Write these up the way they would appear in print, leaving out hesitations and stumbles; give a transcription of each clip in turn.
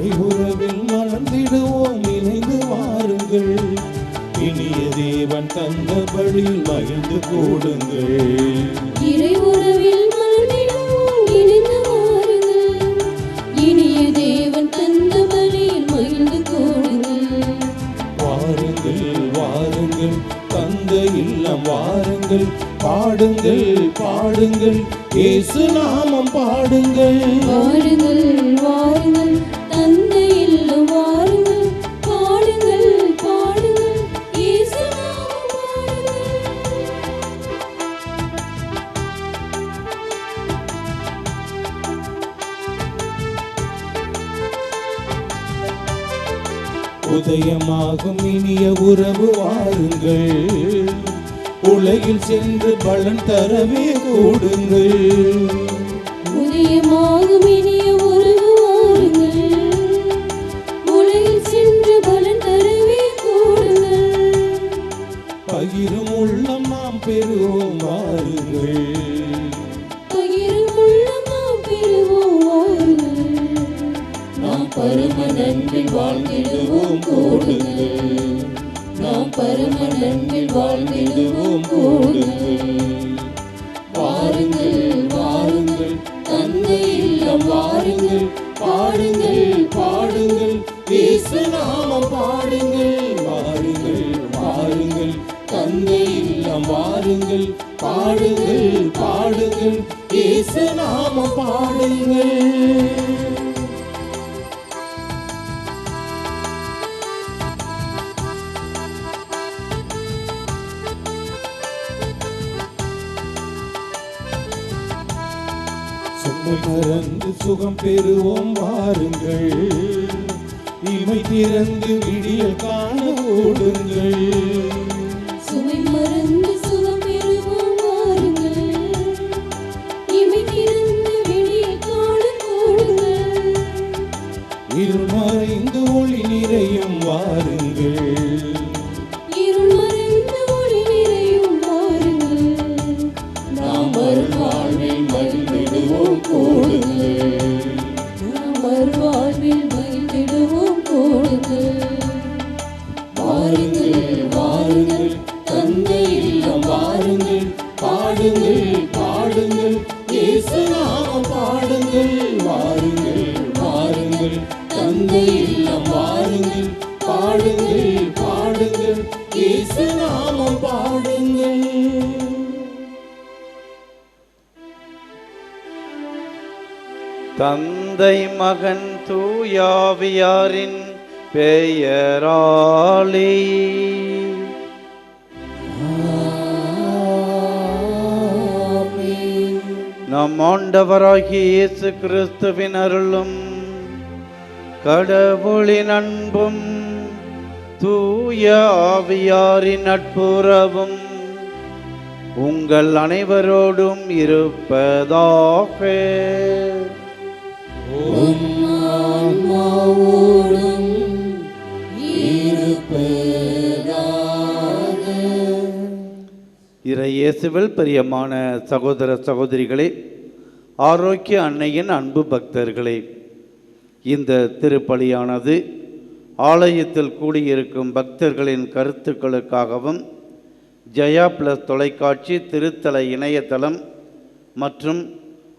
இறை உறவில் மலர்ந்திடுவோம், இணைந்து வாருங்கள். இனிய தேவன் தந்த பலியில் மகிழ்ந்து கூடுங்கள். இறை உறவில் மலர்ந்திடுவோம், இணைந்து வாருங்கள். இனிய தேவன் தந்த பலியில் மகிழ்ந்து கூடுங்கள். வாருங்கள் வாருங்கள் தந்த இல்லம் வாருங்கள், பாடுங்கள் பாடுங்கள் இயேசு நாமம் பாடுங்கள். வாருங்கள் வாருங்கள் தந்த இல்லம் வாருங்கள், பாடுங்கள் பாடுங்கள் இயேசு நாமம் பாடுங்கள். உதயமாகும் இனிய உறவு வாருங்கள், உலகில் சென்று பலன் தரவே கூடுங்கள். உதயமாகும் இனிய உறவு வாருங்கள், உலகில் சென்று பலன் தரவே கூடுங்கள். பகிரும் உள்ளம் நாம் பெறுவோம் வாருங்கள், பகிரும் உள்ளம் நாம் பெறுவோம் வாருங்கள். நாம் பரம நன்பில் வாழ்ந்திடுவோம் கூடுங்கள், நாம் பரம நன்பில் வாழ்ந்திடுவோம் கூடுங்கள். வாருங்கள் வாருங்கள் தந்தை இல்லம் வாருங்கள், பாடுங்கள் பாடுங்கள் இயேசு நாமம் பாடுங்கள். வாருங்கள் வாருங்கள் தந்தை இல்லம் வாருங்கள், பாடுங்கள் பாடுங்கள் இயேசு நாமம் பாடுங்கள். மறந்து சுகம் பெறுவோம் வாருங்கள், இமை திறந்து விடியல் காண ஓடுங்கள். சுமை மறந்து சுகம் பெறுவோம் வாருங்கள், இமை திறந்து விடியல் காண ஓடுங்கள். இருள் மறைந்து ஒளி நிறையும் வாருங்கள், இருள் மறைந்து ஒளி நிறையும் வாருங்கள். நாம் மறுவாழ்வில் மகிழ்ந்திடுவோம் கூடுங்கள், நாம் மறுவாழ்வில் மகிழ்ந்திடுவோம் கூடுங்கள். வாருங்கள் வாருங்கள் தந்தை இல்லம் வாருங்கள், பாடுங்கள் பாடுங்கள் இயேசு நாமம் பாடுங்கள். வாருங்கள் வாருங்கள் தந்தை இல்லம் வாருங்கள், பாடுங்கள் பாடுங்கள் இயேசு நாமம் பாடுங்கள். தந்தை மகன் தூயாவியாரின் பெயராலே நம் ஆண்டவராகிய இயேசு கிறிஸ்துவின் அருளும் கடவுளின் அன்பும் தூய ஆவியாரின் நட்புறவும் உங்கள் அனைவரோடும் இருப்பதாக. இறை இயேசுவில் பிரியமான சகோதர சகோதரிகளே, ஆரோக்கிய அன்னையின் அன்பு பக்தர்களே, இந்த திருப்பலியானது ஆலயத்தில் கூடியிருக்கும் பக்தர்களின் கருத்துக்களுக்காகவும் ஜெயா பிளஸ் தொலைக்காட்சி திருத்தல இணையதளம் மற்றும்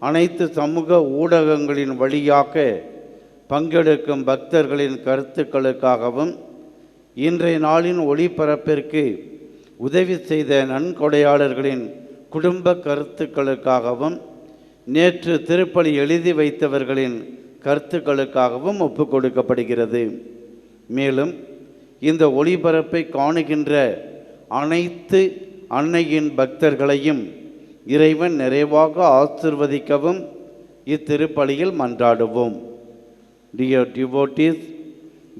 அனைத்து சமூக ஊடகங்களின் வழியாக பங்கெடுக்கும் பக்தர்களின் கருத்துக்களுக்காகவும் இன்றைய நாளின் ஒளிபரப்பிற்கு உதவி செய்த நன்கொடையாளர்களின் குடும்ப கருத்துக்களுக்காகவும் நேற்று திருப்பலி எழுதி வைத்தவர்களின் கருத்துக்களுக்காகவும் ஒப்புக் கொடுக்கப்படுகிறது. மேலும் இந்த ஒளிபரப்பை காணுகின்ற அனைத்து அன்னையின் பக்தர்களையும் இறைவன் நிறைவாக ஆசிர்வதிக்கவும் இத்திருப்பலியில் மன்றாடுவோம். Dear devotees,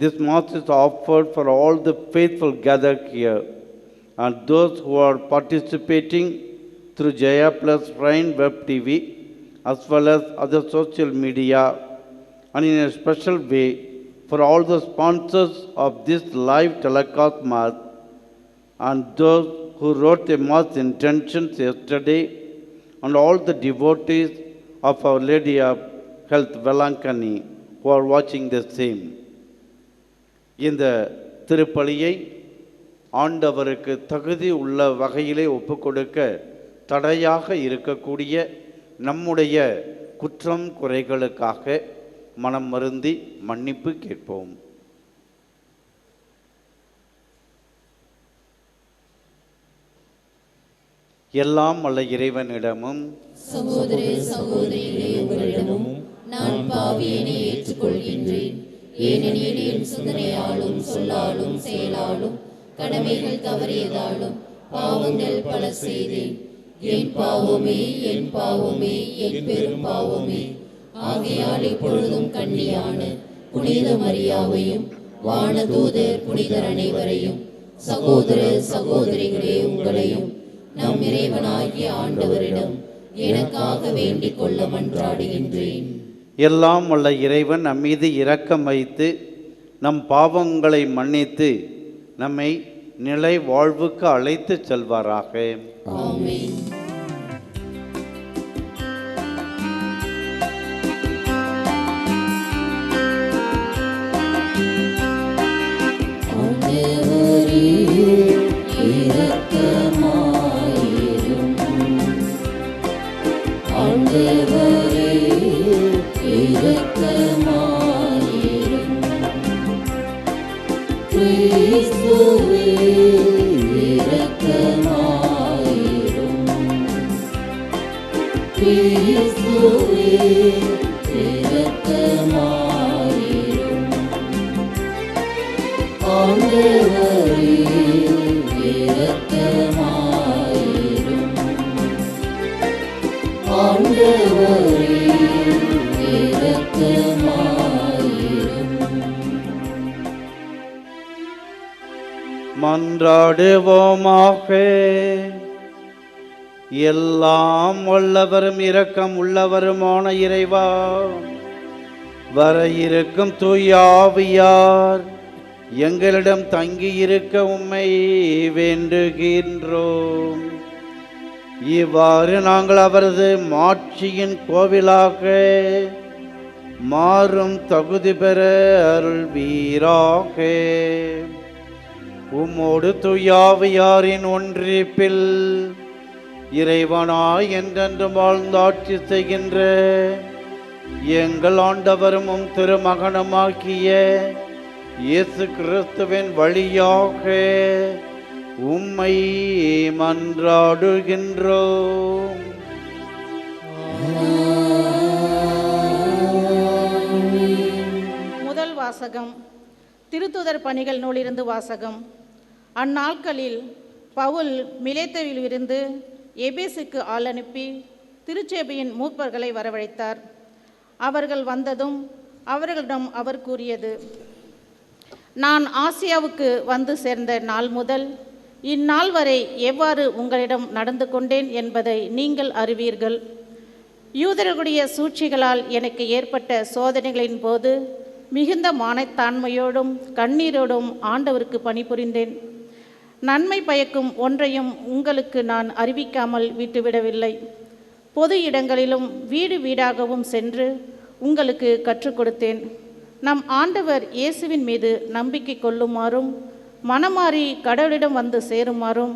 this Mass is offered for all the faithful gathered here and those who are participating through Jaya Plus Shrine Web TV as well as other social media, and in a special way for all the sponsors of this live telecast Mass and those who wrote the Mass intentions yesterday, and all the devotees of Our Lady of Health Velankani who are watching the same. இந்த திருப்பலியை ஆண்டவருக்கு தகுதி உள்ள வகையிலே ஒப்புக்கொடுக்க தடையாக இருக்கக்கூடிய நம்முடைய குற்றம் குறைகளுக்காக மனம் வருந்தி மன்னிப்பு கேட்போம். எல்லாம் வல்ல இறைவனிடமும் சகோதர சகோதரிகளே உங்களிடமும் நான் பாவியனை ஏற்றுக்கொள்கின்றேன். ஏனெனில் என் சிந்தனையாலும் சொல்லாலும் செயலாலும் கடமைகள் தவறியதாலும் பாவங்கள் பல செய்தேன். என் பாவமே என் பாவமே என் பெரும் பாவமே. ஆகையால் இப்பொழுதும் கன்னியான புனித மரியாவையும் வானதூதர் புனிதர் அனைவரையும் சகோதர சகோதரிகளே உங்களையும் நம் இறைவனாகிய ஆண்டவரிடம் எனக்காக வேண்டிக் கொள்ள மன்றாடுகின்றேன். எல்லாம் வல்ல இறைவன் நம் மீது இரக்கம் வைத்து நம் பாவங்களை மன்னித்து நம்மை நிலை வாழ்வுக்கு அழைத்து செல்வாராக. ஆமென். மன்றாடுவோமாக. எல்லாம் வல்லவரும் இரக்கம் உள்ளவருமான இறைவா, வர இருக்கும் தூயாவியார் எங்களிடம் தங்கியிருக்க உம்மை வேண்டுகின்றோம். இவ்வாறு நாங்கள் அவரது மாட்சியின் கோவிலாக மாறும் தகுதி பெற அருள்வீராக. உம்மோடு தூயாவியாரின் ஒன்றிப்பில் இறைவனாய் என்றென்றும் வாழ்ந்தாட்சி செய்கின்ற எங்கள் ஆண்டவரும் உம் திருமகனுமாகிய இயேசு கிறிஸ்துவின் வழியாக உம்மை மன்றாடுகின்றோம். முதல் வாசகம். திருத்தூதர் பணிகள் நூலிருந்து வாசகம். அந்நாட்களில் பவுல் மிலேத்துவிலிருந்து எபேசுக்கு ஆள் அனுப்பி திருச்சேபையின் மூப்பர்களை வரவழைத்தார். அவர்கள் வந்ததும் அவர்களிடம் அவர் கூறியது: நான் ஆசியாவுக்கு வந்து சேர்ந்த நாள் முதல் இந்நாள் வரை எவ்வாறு உங்களிடம் நடந்து கொண்டேன் என்பதை நீங்கள் அறிவீர்கள். யூதர்களுடைய சூழ்ச்சிகளால் எனக்கு ஏற்பட்ட சோதனைகளின் போது மிகுந்த மானத்தாண்மையோடும் கண்ணீரோடும் ஆண்டவருக்கு பணிபுரிந்தேன். நன்மை பயக்கும் ஒன்றையும் உங்களுக்கு நான் அறிவிக்காமல் விட்டுவிடவில்லை. பொது இடங்களிலும் வீடு வீடாகவும் சென்று உங்களுக்கு கற்றுக் கொடுத்தேன். நம் ஆண்டவர் இயேசுவின் மீது நம்பிக்கை கொள்ளுமாறும் மனமாறி கடவுளிடம் வந்து சேருமாறும்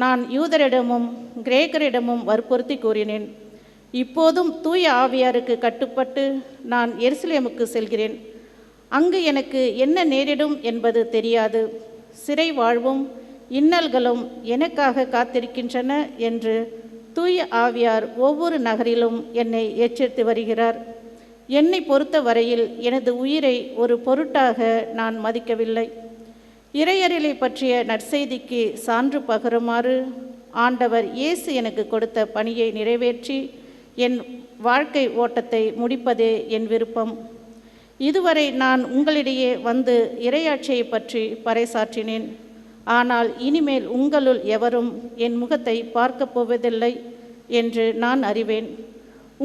நான் யூதரிடமும் கிரேக்கரிடமும் வற்புறுத்தி கூறினேன். இப்போதும் தூய ஆவியாருக்கு கட்டுப்பட்டு நான் எருசலேமுக்கு செல்கிறேன். அங்கு எனக்கு என்ன நேரிடும் என்பது தெரியாது. சிறை வாழ்வும் இன்னல்களும் எனக்காக காத்திருக்கின்றன என்று தூய ஆவியார் ஒவ்வொரு நகரிலும் என்னை எச்சரித்து வருகிறார். என்னை பொறுத்த வரையில் எனது உயிரை ஒரு பொருட்டாக நான் மதிக்கவில்லை. இறையறிலை பற்றிய நற்செய்திக்கு சான்று பகருமாறு ஆண்டவர் இயேசு எனக்கு கொடுத்த பணியை நிறைவேற்றி என் வாழ்க்கை ஓட்டத்தை முடிப்பதே என் விருப்பம். இதுவரை நான் உங்களிடையே வந்து இறையாட்சியை பற்றி பறைசாற்றினேன். ஆனால் இனிமேல் உங்களுள் எவரும் என் முகத்தை பார்க்கப் போவதில்லை என்று நான் அறிவேன்.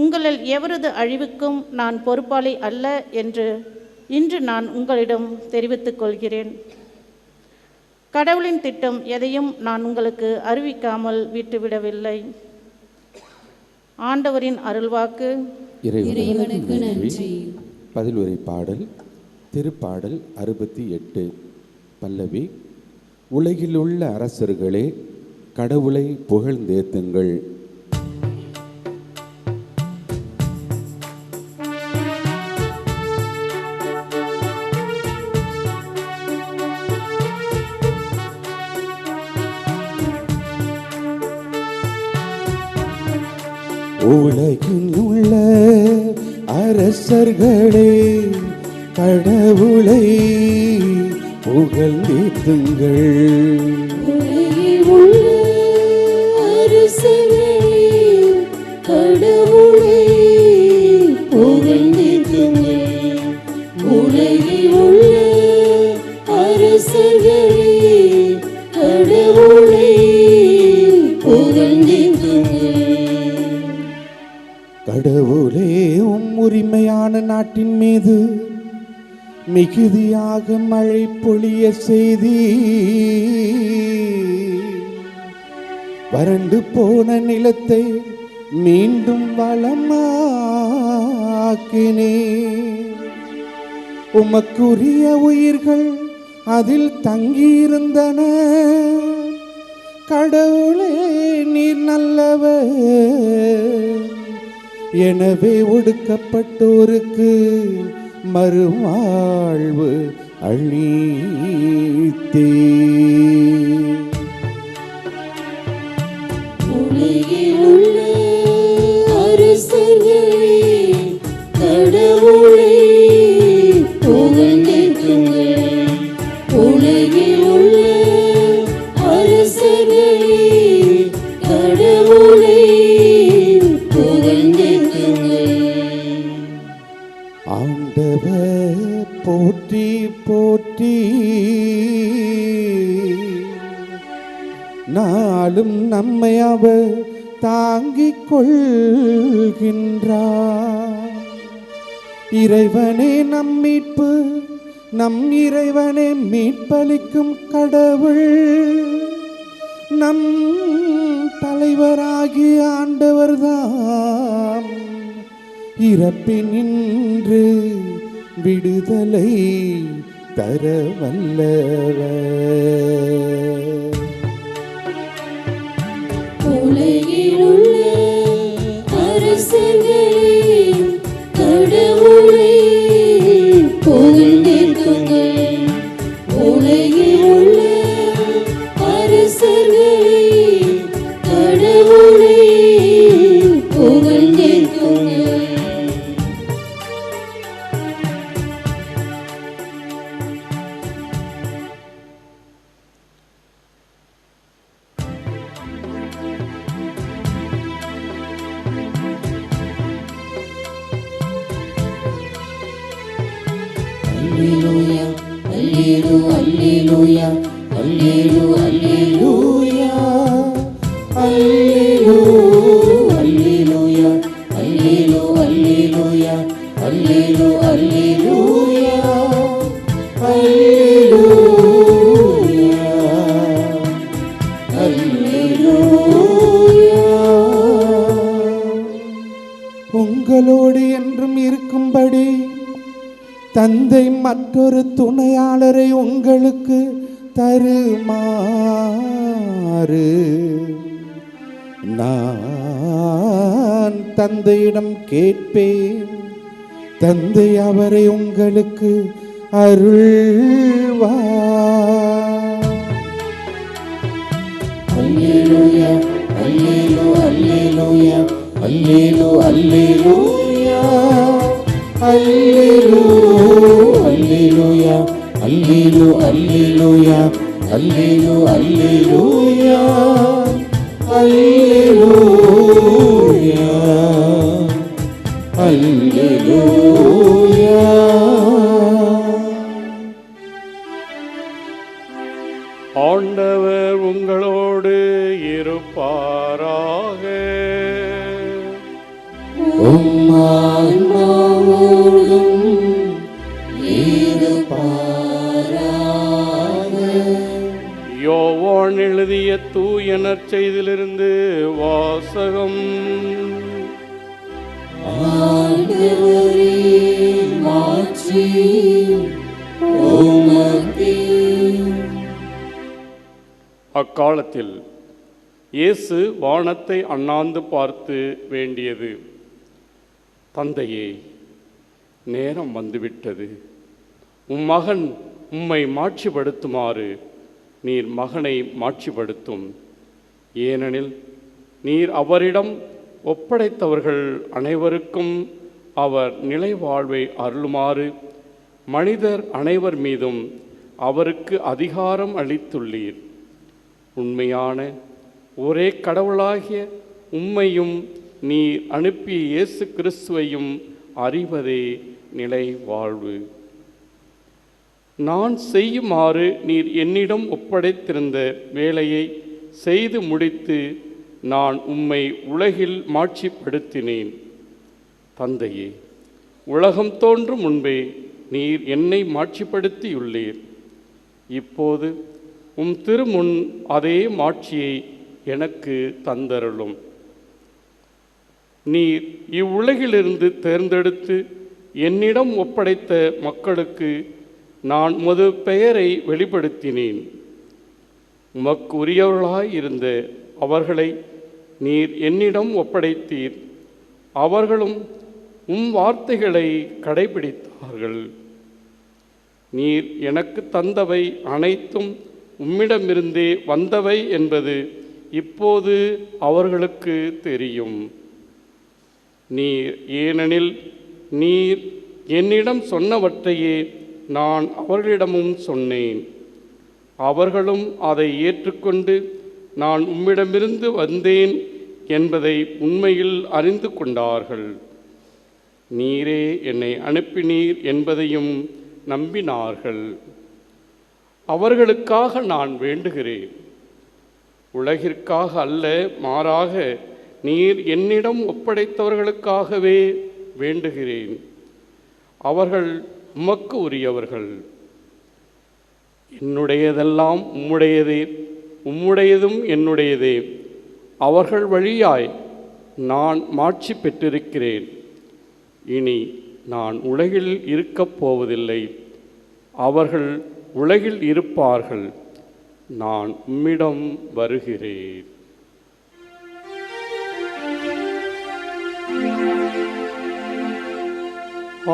உங்களில் எவரது அழிவுக்கும் நான் பொறுப்பாளி அல்ல என்று இன்று நான் உங்களிடம் தெரிவித்துக் கொள்கிறேன். கடவுளின் திட்டம் எதையும் நான் உங்களுக்கு அறிவிக்காமல் விட்டுவிடவில்லை. ஆண்டவரின் அருள்வாக்கு. இறைவனுக்கு நன்றி. பதிலுரை பாடல் திருப்பாடல் 68. பல்லவி. உலகிலுள்ள அரசர்களே, கடவுளை புகழ்ந்தேத்துங்கள். உலகில் உள்ள அரசர்களே, கடவுளை புகழ்ந்தேத்துங்கள். உலகில் உள்ள அரசர்களே, கடவுளை புகழ்ந்தேத்துங்கள். உலகில் உள்ள அரசர்களே, கடவுளை புகழ்ந்தேத்துங்கள். கடவுளே, உரிமையான நாட்டின் மீது மிகுதியாக மழை பொழிய செய்தி, வறண்டு போன நிலத்தை மீண்டும் வளமாக்கினே. உமக்குரிய உயிர்கள் அதில் தங்கியிருந்தன. கடவுளே, நீர் நல்லவர். எனவே ஒடுக்கப்பட்டோருக்கு மறுவாழ்வு அளித்தே. உலகில் உள்ள அரசர்களே, கடவுளை புகழ்ந்தேத்துங்கள். உலகில் உள்ள அரசர்களே, கடவுளை புகழ்ந்தேத்துங்கள். ஆண்டவர் போற்றி போற்றி, நாளும் நம்மை அவர் தாங்கிக் கொள்கின்றார். இறைவனே நம் மீட்பு, நம் இறைவனே மீட்பளிக்கும் கடவுள். நம் தலைவராகிய ஆண்டவர்தாம் இறப்பினின்று விடுதலை தர வல்லவர். உலகில் உள்ள அரசர்களே, கடவுளை புகழ்ந்தேத்துங்கள். உலகில் உள்ள அரசர்களே, கடவுளை புகழ்ந்தேத்துங்கள். Alleluia, alleluia, alleluia, alleluia, alleluia, alleluia, alleluia, alleluia, alleluia, alleluia. உங்களோடு என்றும் இருக்கும்படி தந்தை மற்றொரு துணையாளரை உங்களுக்கு தருமாறு நான் தந்தையிடம் கேட்பேன். தந்தை அவரை உங்களுக்கு அருள்வார். அல்லேலூயா, அல்லேலூயா, அல்லேலூயா, அல்லேலூயா, அல்லேலூயா, அல்லேலூயா, அல்லேலூயா, அல்லேலூயா, அல்லேலூயா, அல்லேலூயா. ஆண்டவர் உங்களோடு இருப்பாராக. உம் ஆன்மாவோடும் இருப்பாராக. யோவான் எழுதிய தூய நற்செய்தியிலிருந்து வாசகம். ஆண்டவரே, உமக்கே. அக்காலத்தில் இயேசு வானத்தை அண்ணாந்து பார்த்து வேண்டியது, தந்தையே, நேரம் வந்துவிட்டது. மகன் உம்மை மாட்சிப்படுத்துமாறு நீர் மகனை மாட்சிப்படுத்தும். ஏனெனில் நீர் அவரிடம் ஒப்படைத்தவர்கள் அனைவருக்கும் அவர் நிலை வாழ்வை அருளுமாறு மனிதர் அனைவர் மீதும் அவருக்கு அதிகாரம் அளித்துள்ளீர். உண்மையான ஒரே கடவுளாகிய உம்மையும் நீர் அனுப்பிய இயேசு கிறிஸ்துவையும் அறிவதே நிலை வாழ்வு. நான் செய்யுமாறு நீர் என்னிடம் ஒப்படைத்திருந்த வேலையை செய்து முடித்து நான் உம்மை உலகில் மாட்சிப்படுத்தினேன். தந்தையே, உலகம் தோன்றும் முன்பே நீர் என்னை மாட்சிப்படுத்தியுள்ளீர். இப்போது உம் திருமுன் அதே மாட்சியை எனக்கு தந்தருளும். நீர் இவ்வுலகிலிருந்து தேர்ந்தெடுத்து என்னிடம் ஒப்படைத்த மக்களுக்கு நான் உமது பெயரை வெளிப்படுத்தினேன். உமக்கு உரியவர்களாய் இருந்த அவர்களை நீர் என்னிடம் ஒப்படைத்தீர். அவர்களும் உம் வார்த்தைகளை கடைபிடித்தார்கள். நீர் எனக்கு தந்தவை அனைத்தும் உம்மிடமிருந்தே வந்தவை என்பது இப்போது அவர்களுக்கு தெரியும். ஏனெனில் நீர் என்னிடம் சொன்னவற்றையே நான் அவர்களிடமும் சொன்னேன். அவர்களும் அதை ஏற்றுக்கொண்டு நான் உம்மிடமிருந்து வந்தேன் என்பதை உண்மையில் அறிந்து கொண்டார்கள். நீரே என்னை அனுப்பினீர் என்பதையும் நம்பினார்கள். அவர்களுக்காக நான் வேண்டுகிறேன். உலகிற்காக அல்ல, மாறாக நீர் என்னிடம் ஒப்படைத்தவர்களுக்காகவே வேண்டுகிறேன். அவர்கள் உமக்கு உரியவர்கள். என்னுடையதெல்லாம் உம்முடையதே, உம்முடையதும் என்னுடையதே. அவர்கள் வழியாய் நான் மாட்சி பெற்றிருக்கிறேன். இனி நான் உலகில் இருக்கப் போவதில்லை. அவர்கள் உலகில் இருப்பார்கள். நான் உம்மிடம் வருகிறேன்.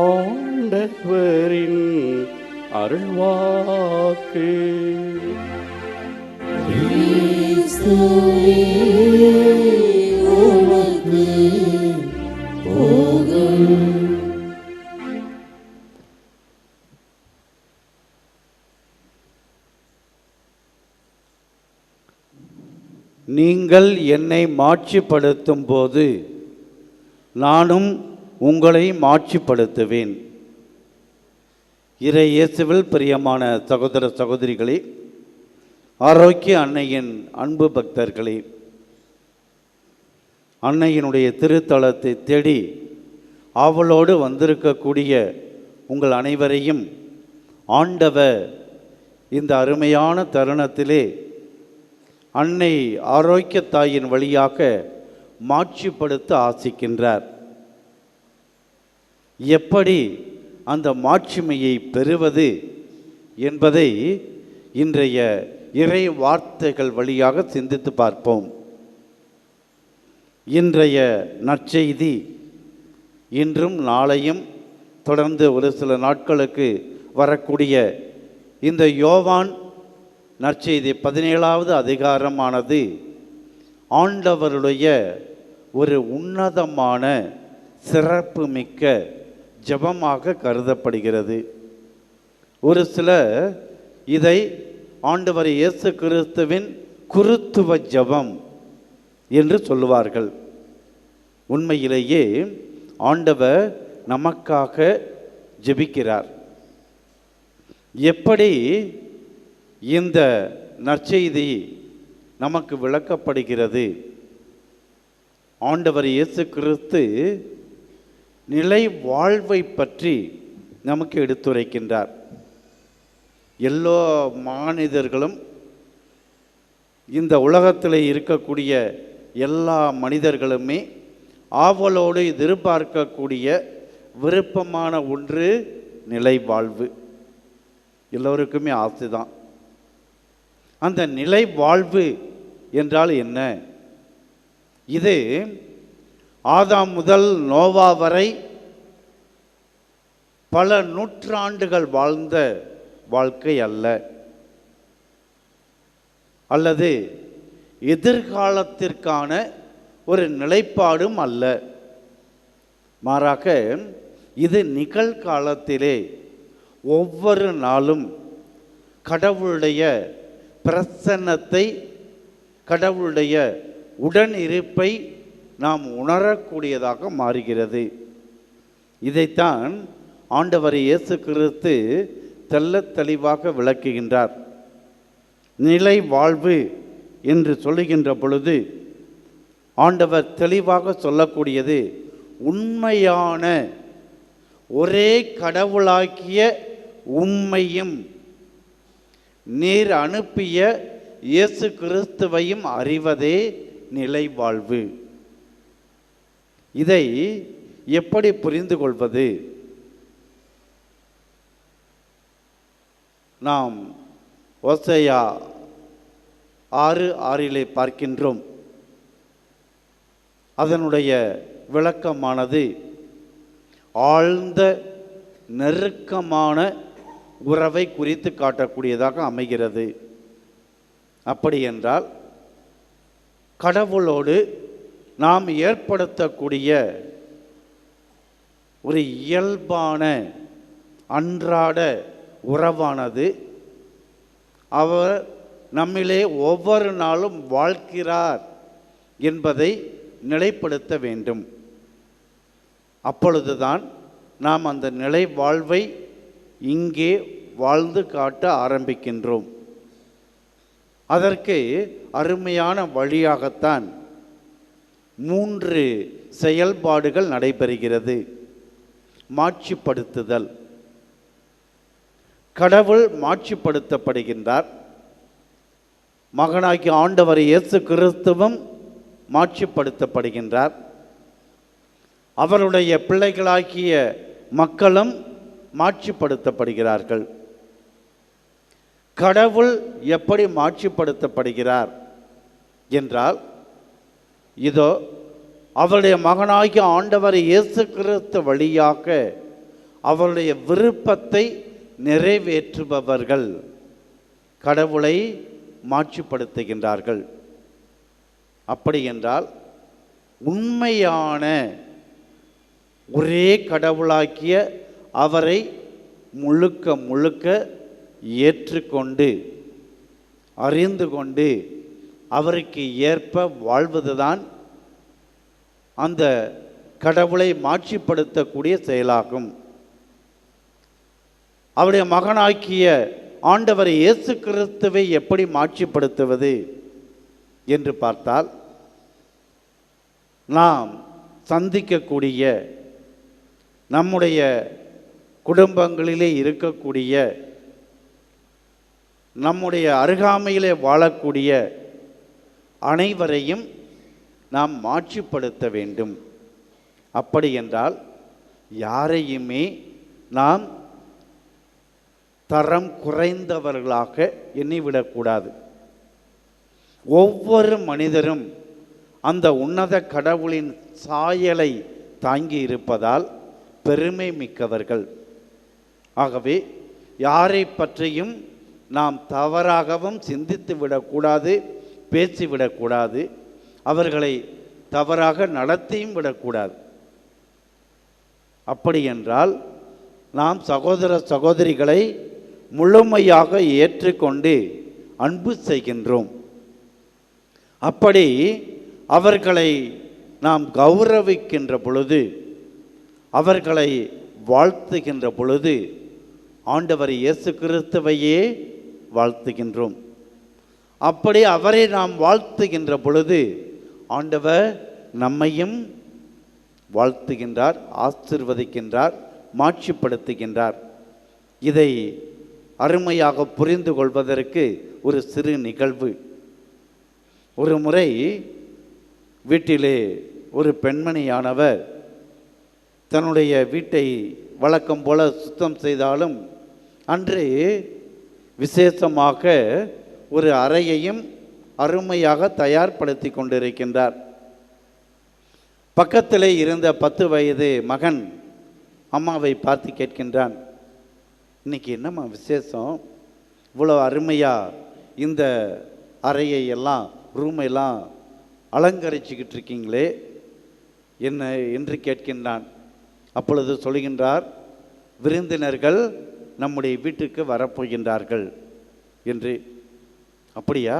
ஆண்டவரின் அருள்வாக்கு. கிறிஸ்துவே உமக்கு புகழ். நீங்கள் என்னை மாட்சிப்படுத்தும் போது நானும் உங்களை மாட்சிப்படுத்துவேன். இறை இயேசுவில் பிரியமான சகோதர சகோதரிகளே, ஆரோக்கிய அன்னையின் அன்பு பக்தர்களே, அன்னையினுடைய திருத்தலத்தை தேடி ஆவலோடு வந்திருக்கக்கூடிய உங்கள் அனைவரையும் ஆண்டவர் இந்த அருமையான தருணத்திலே அன்னை ஆரோக்கிய தாயின் வழியாக மாட்சிப்படுத்த ஆசிக்கின்றார். எப்படி அந்த மாட்சிமையை பெறுவது என்பதை இன்றைய இறை வார்த்தைகள் வழியாக சிந்தித்து பார்ப்போம். இன்றைய நற்செய்தி இன்றும் நாளையும் தொடர்ந்து ஒரு சில நாட்களுக்கு வரக்கூடிய இந்த யோவான் நற்செய்தி 17வது அதிகாரமானது ஆண்டவருடைய ஒரு உன்னதமான சிறப்புமிக்க ஜெபமாக கருதப்படுகிறது. ஒரு சிலர் இதை ஆண்டவர் இயேசு கிறிஸ்துவின் குருத்துவ ஜெபம் என்று சொல்லுவார்கள். உண்மையிலேயே ஆண்டவர் நமக்காக ஜெபிக்கிறார். எப்படி இந்த நற்செய்தி நமக்கு விளக்கப்படுகிறது? ஆண்டவர் இயேசு கிறிஸ்து நிலை வாழ்வை பற்றி நமக்கு எடுத்துரைக்கின்றார். எல்லா மனிதர்களும், இந்த உலகத்தில் இருக்கக்கூடிய எல்லா மனிதர்களுமே ஆவலோடு எதிர்பார்க்கக்கூடிய விருப்பமான ஒன்று நிலை வாழ்வு. எல்லோருக்குமே ஆசைதான். அந்த நிலை வாழ்வு என்றால் என்ன? இது ஆதாம் முதல் நோவா வரை பல நூற்றாண்டுகள் வாழ்ந்த வாழ்க்கை அல்ல, அல்லது எதிர்காலத்திற்கான ஒரு நிலைப்பாடும் அல்ல. மாறாக இது நிகழ்காலத்திலே ஒவ்வொரு நாளும் கடவுளுடைய பிரசன்னத்தை, கடவுளுடைய உடன் இருப்பை நாம் உணரக்கூடியதாக மாறுகிறது. இதைத்தான் ஆண்டவர் இயேசு கிறிஸ்து தெள்ளத் தெளிவாக விளக்குகின்றார். நிலை வாழ்வு என்று சொல்லுகின்ற பொழுது ஆண்டவர் தெளிவாக சொல்லக்கூடியது, உண்மையான ஒரே கடவுளாகிய உம்மையும் நீர் அனுப்பிய இயேசு கிறிஸ்துவையும் அறிவதே நிலை வாழ்வு. இதை எப்படி புரிந்து கொள்வது? நாம் ஓசையா 6:6 பார்க்கின்றோம். அதனுடைய விளக்கமானது ஆழ்ந்த நெருக்கமான உறவை குறித்து காட்டக்கூடியதாக அமைகிறது. அப்படி என்றால் கடவுளோடு நாம் ஏற்படுத்தக்கூடிய ஒரு இயல்பான அன்றாட உறவானது அவர் நம்மிலே ஒவ்வொரு நாளும் வாழ்கிறார் என்பதை நிலைப்படுத்த வேண்டும். அப்பொழுதுதான் நாம் அந்த நிலை வாழ்வை இங்கே வாழ்ந்து காட்ட ஆரம்பிக்கின்றோம். அதற்கு அருமையான வழியாகத்தான் 3 செயல்பாடுகள் நடைபெறுகிறது. மாட்சிப்படுத்துதல். கடவுள் மாட்சிப்படுத்தப்படுகின்றார். மகனாகிய ஆண்டவர் இயேசு கிறிஸ்துவும் மாட்சிப்படுத்தப்படுகின்றார். அவருடைய பிள்ளைகளாகிய மக்களும் மாட்சிப்படுத்தப்படுகிறார்கள். கடவுள் எப்படி மாட்சிப்படுத்தப்படுகிறார் என்றால், இதோ அவருடைய மகனாகிய ஆண்டவர் இயேசு கிறிஸ்து வழியாக அவருடைய விருப்பத்தை நிறைவேற்றுபவர்கள் கடவுளை மாட்சிப்படுத்துகின்றார்கள். அப்படி என்றால் உண்மையான ஒரே கடவுளாகிய அவரை முழுக்க முழுக்க ஏற்றுக்கொண்டு அறிந்து கொண்டு அவருக்கு ஏற்ப வாழ்வதுதான் அந்த கடவுளை மாட்சிப்படுத்தக்கூடிய செயலாகும். அவருடைய மகனாகிய ஆண்டவர் இயேசு கிறிஸ்துவை எப்படி மாட்சிப்படுத்துவது என்று பார்த்தால், நாம் சந்திக்கக்கூடிய நம்முடைய குடும்பங்களிலே இருக்கக்கூடிய நம்முடைய அருகாமையிலே வாழக்கூடிய அனைவரையும் நாம் மாட்சிப்படுத்த வேண்டும். அப்படி என்றால் யாரையுமே நாம் தரம் குறைந்தவர்களாக எண்ணிவிடக்கூடாது. ஒவ்வொரு மனிதரும் அந்த உன்னத கடவுளின் சாயலை தாங்கி இருப்பதால் பெருமை மிக்கவர்கள். ஆகவே யாரை பற்றியும் நாம் தவறாகவும் சிந்தித்து விடக்கூடாது, பேசிவிடக்கூடாது, அவர்களை தவறாக நடத்தியும் விடக்கூடாது. அப்படி என்றால் நாம் சகோதர சகோதரிகளை முழுமையாக ஏற்றுக்கொண்டு அன்பு செய்கின்றோம். அப்படி அவர்களை நாம் கௌரவிக்கின்ற பொழுது, அவர்களை வாழ்த்துகின்ற பொழுது ஆண்டவர் இயேசு கிறிஸ்துவையே வாழ்த்துகின்றோம். அப்படி அவரை நாம் வாழ்த்துகின்ற பொழுது ஆண்டவர் நம்மையும் வாழ்த்துகின்றார், ஆசீர்வதிக்கின்றார், மாட்சிப்படுத்துகின்றார். இதை அருமையாக புரிந்து கொள்வதற்கு ஒரு சிறு நிகழ்வு. ஒரு முறை வீட்டிலே ஒரு பெண்மணியானவர் தன்னுடைய வீட்டை வழக்கம் போல சுத்தம் செய்தாலும் அன்று விசேஷமாக ஒரு அறையையும் அருமையாக தயார்படுத்தி கொண்டிருக்கின்றார். பக்கத்திலே இருந்த 10 வயது மகன் அம்மாவை பார்த்து கேட்கின்றான், இன்னைக்கு என்னம்மா விசேஷம், இவ்வளோ அருமையாக இந்த அறையை எல்லாம் ரூமையெல்லாம் அலங்கரிச்சுக்கிட்டு இருக்கீங்களே என்ன என்று கேட்கின்றான். அப்பொழுது சொல்கின்றார், விருந்தினர்கள் நம்முடைய வீட்டுக்கு வரப்போகின்றார்கள் என்று. அப்படியா,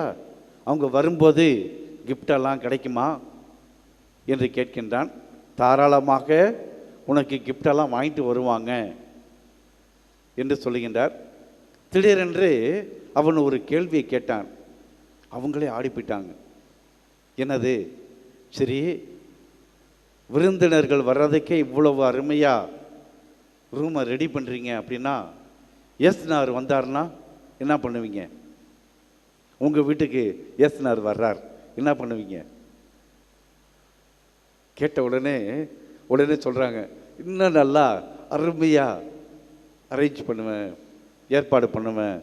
அவங்க வரும்போது கிஃப்டெல்லாம் கிடைக்குமா என்று கேட்கின்றான். தாராளமாக உனக்கு கிஃப்டெல்லாம் வாங்கிட்டு வருவாங்க என்று சொல்லுகின்றார். திடீரென்று அவன் ஒரு கேள்வியை கேட்டான். அவங்களே ஆடி போயிட்டாங்க. என்னது? சரி, விருந்தினர்கள் வர்றதுக்கே இவ்வளவு அருமையாக ரூமை ரெடி பண்ணுறீங்க அப்படின்னா எஸ்னார் வந்தார்னா என்ன பண்ணுவீங்க? உங்கள் வீட்டுக்கு எஸ்னார் வர்றார், என்ன பண்ணுவீங்க? கேட்ட உடனே சொல்கிறாங்க, இன்னும் நல்லா அருமையாக அரேஞ்ச் பண்ணுவேன், ஏற்பாடு பண்ணுவேன்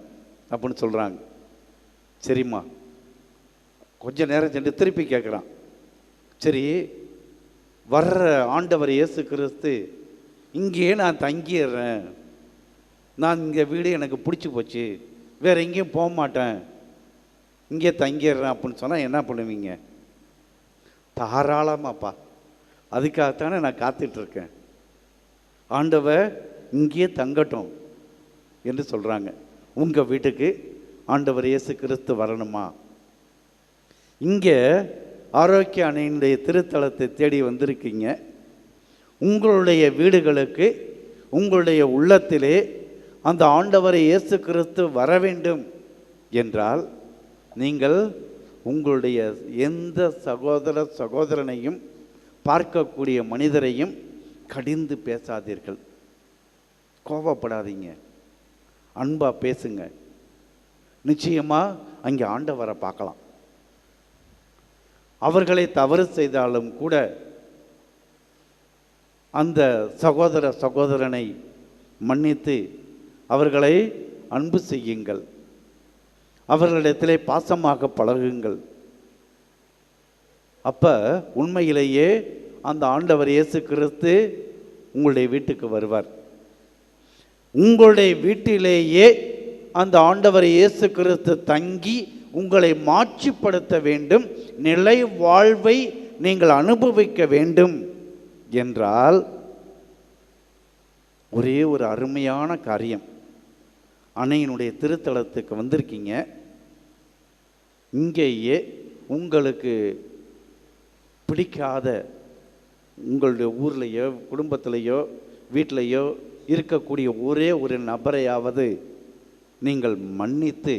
அப்படின்னு சொல்கிறாங்க. சரிம்மா. கொஞ்ச நேரம் சென்று திருப்பி கேட்குறான், சரி வர்ற ஆண்டவர் இயேசு கிறிஸ்து இங்கேயே நான் தங்கிடுறேன், நான் இங்கே வீடு எனக்கு பிடிச்சி போச்சு, வேறு எங்கேயும் போக மாட்டேன், இங்கே தங்கிடுறேன் அப்படின்னு சொன்னால் என்ன பண்ணுவீங்க? தாராளமாப்பா, அதுக்காகத்தானே நான் காத்துட்ருக்கேன், ஆண்டவர் இங்கேயே தங்கட்டும் என்று சொல்கிறாங்க. உங்கள் வீட்டுக்கு ஆண்டவர் இயேசு கிறிஸ்து வரணுமா? இங்கே ஆரோக்கிய அணையினுடைய திருத்தலத்தை தேடி வந்திருக்கீங்க. உங்களுடைய வீடுகளுக்கு உங்களுடைய உள்ளத்திலே அந்த ஆண்டவர் இயேசு கிறிஸ்து வர வேண்டும் என்றால் நீங்கள் உங்களுடைய எந்த சகோதரனையும் பார்க்கக்கூடிய மனிதரையும் கடிந்து பேசாதீர்கள், கோபப்படாதீங்க, அன்பாக பேசுங்க. நிச்சயமாக அங்கே ஆண்டவரை பார்க்கலாம். அவர்களை தவறு செய்தாலும் கூட அந்த சகோதரனை மன்னித்து அவர்களை அன்பு செய்யுங்கள், அவர்களிடத்திலே பாசமாக பழகுங்கள். அப்போ உண்மையிலேயே அந்த ஆண்டவர் இயேசு கிறிஸ்து உங்களுடைய வீட்டுக்கு வருவார். உங்களுடைய வீட்டிலேயே அந்த ஆண்டவர் இயேசு கிறிஸ்து தங்கி உங்களை மாட்சிப்படுத்த வேண்டும், நிலை வாழ்வை நீங்கள் அனுபவிக்க வேண்டும் என்றால் ஒரே ஒரு அருமையான காரியம். அன்னையினுடைய திருத்தலத்துக்கு வந்திருக்கீங்க, இங்கேயே உங்களுக்கு பிடிக்காத உங்களுடைய ஊர்லேயோ குடும்பத்திலேயோ வீட்டிலையோ இருக்கக்கூடிய ஒரே ஒரு நபரையாவது நீங்கள் மன்னித்து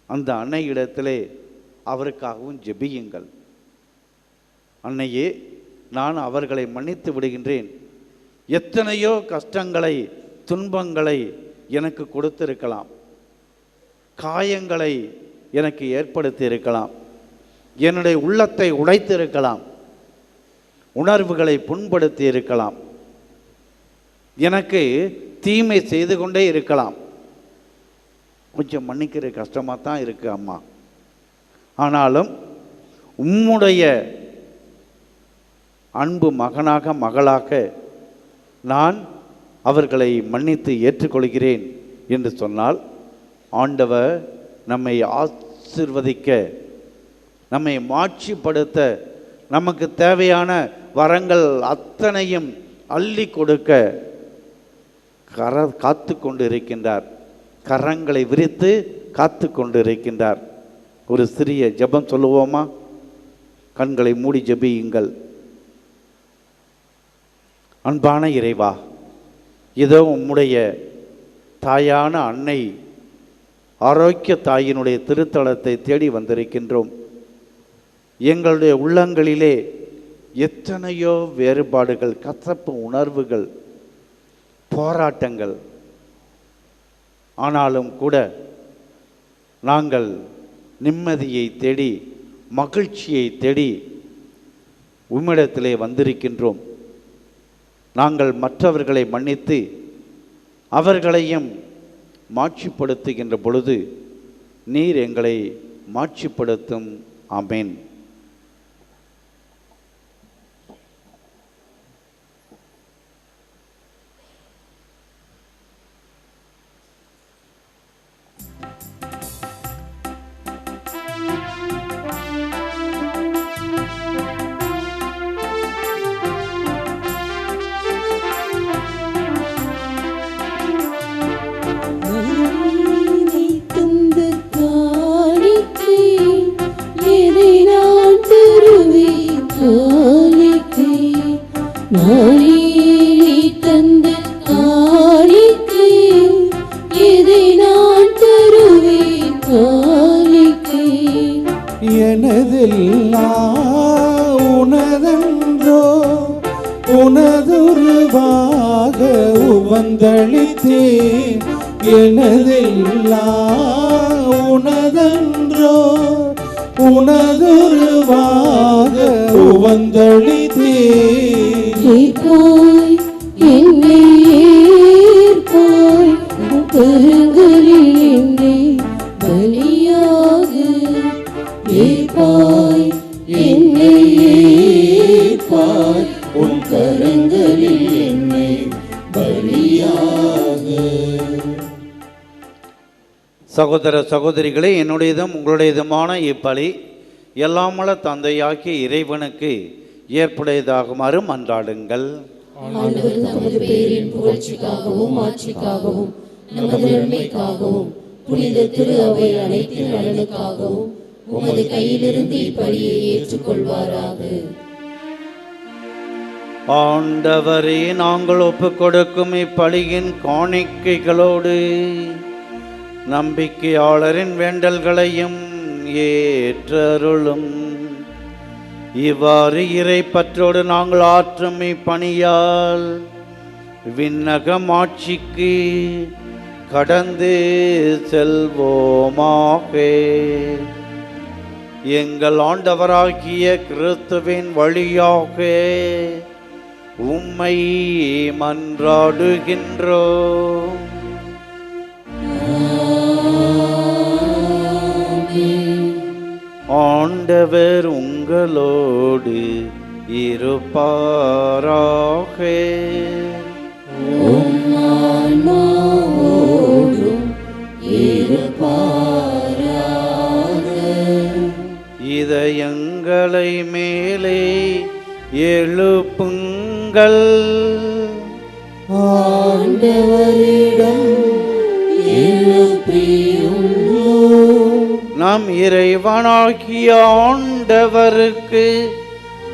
அந்த அன்னையிடத்திலே அவருக்காகவும் ஜெபியுங்கள். அன்னையே, நான் அவர்களை மன்னித்து விடுகின்றேன், எத்தனையோ கஷ்டங்களை துன்பங்களை எனக்கு கொடுத்திருக்கலாம், காயங்களை எனக்கு ஏற்படுத்தி இருக்கலாம், என்னுடைய உள்ளத்தை உடைத்திருக்கலாம், உணர்வுகளை புண்படுத்தி இருக்கலாம், எனக்கு தீமை செய்து கொண்டே இருக்கலாம். கொஞ்சம் மன்னிக்கிற கஷ்டமாக தான் இருக்குது அம்மா. ஆனாலும் உம்முடைய அன்பு மகனாக மகளாக நான் அவர்களை மன்னித்து ஏற்றுக்கொள்கிறேன் என்று சொன்னால் ஆண்டவர் நம்மை ஆசீர்வதிக்க, நம்மை மாட்சிப்படுத்த, நமக்கு தேவையான வரங்கள் அத்தனையும் அள்ளி கொடுக்க காத்து கொண்டு இருக்கின்றார். கரங்களை விரித்து காத்து கொண்டு இருக்கின்றார். ஒரு சிறிய ஜெபம் சொல்லுவோமா? கண்களை மூடி ஜெபியுங்கள். அன்பான இறைவா, இதோ உம்முடைய தாயான அன்னை ஆரோக்கிய தாயினுடைய திருத்தலத்தை தேடி வந்திருக்கின்றோம். எங்களுடைய உள்ளங்களிலே எத்தனையோ வேறுபாடுகள், கசப்பு உணர்வுகள், போராட்டங்கள், ஆனாலும் கூட நாங்கள் நிம்மதியை தேடி மகிழ்ச்சியை தேடி உம்மிடத்திலே வந்திருக்கின்றோம். நாங்கள் மற்றவர்களை மன்னித்து அவர்களையும் மாட்சிப்படுத்துகின்ற பொழுது நீர் எங்களை மாட்சிப்படுத்தும். ஆமென். எனதெல்லாம் உனதென்றோ உனதுருவாக உவந்தளித்தேன். எனதெல்லாம் உனதென்றோ உனதுருவாக உவந்தளித்தேன். என்னை ஏற்பாய் கரங்களில் என்னை பலியாக ஏற்பாய். என்னை ஏற்பாய் உன் கரங்களில் என்னை பலியாக. சகோதர சகோதரிகளே, என்னுடையதும் உங்களுடையதுமான இப்பலி எல்லாமல்ல தந்தையாகிய இறைவனுக்கு ஏற்புடையதாகுமாறு மன்றாடுங்கள். ஆண்டவர் தமது பேரின் புகழ்ச்சிக்காகவும் ஆட்சிக்காகவும் நமது நன்மைக்காகவும் புனித திரு அவை அனைத்தின் நலனுக்காகவும் உமது கையிலிருந்து இப்பலியை ஏற்றுக்கொள்வாராக. ஆண்டவரே, நாங்கள் ஒப்புக் கொடுக்கும் இப்பலியின் காணிக்கைகளோடு நம்பிக்கையாளரின் வேண்டல்களையும் ஏற்றருளும். இவ்வாறு இறை பற்றோடு நாங்கள் ஆற்றும் இப்பணியால் விண்ணகம் ஆட்சிக்கு கடந்து செல்வோமாக. எங்கள் ஆண்டவராகிய கிறிஸ்துவின் வழியாக உம்மை மன்றாடுகின்றோம். ஆண்டவர் உங்களோடு இருப்பாராக. இதயங்களை மேலே எழுப்புங்கள். ஆண்டவரிடம் எழுப்பியுள்ளோம். நம் இறைவனாகிய ஆண்டவருக்கு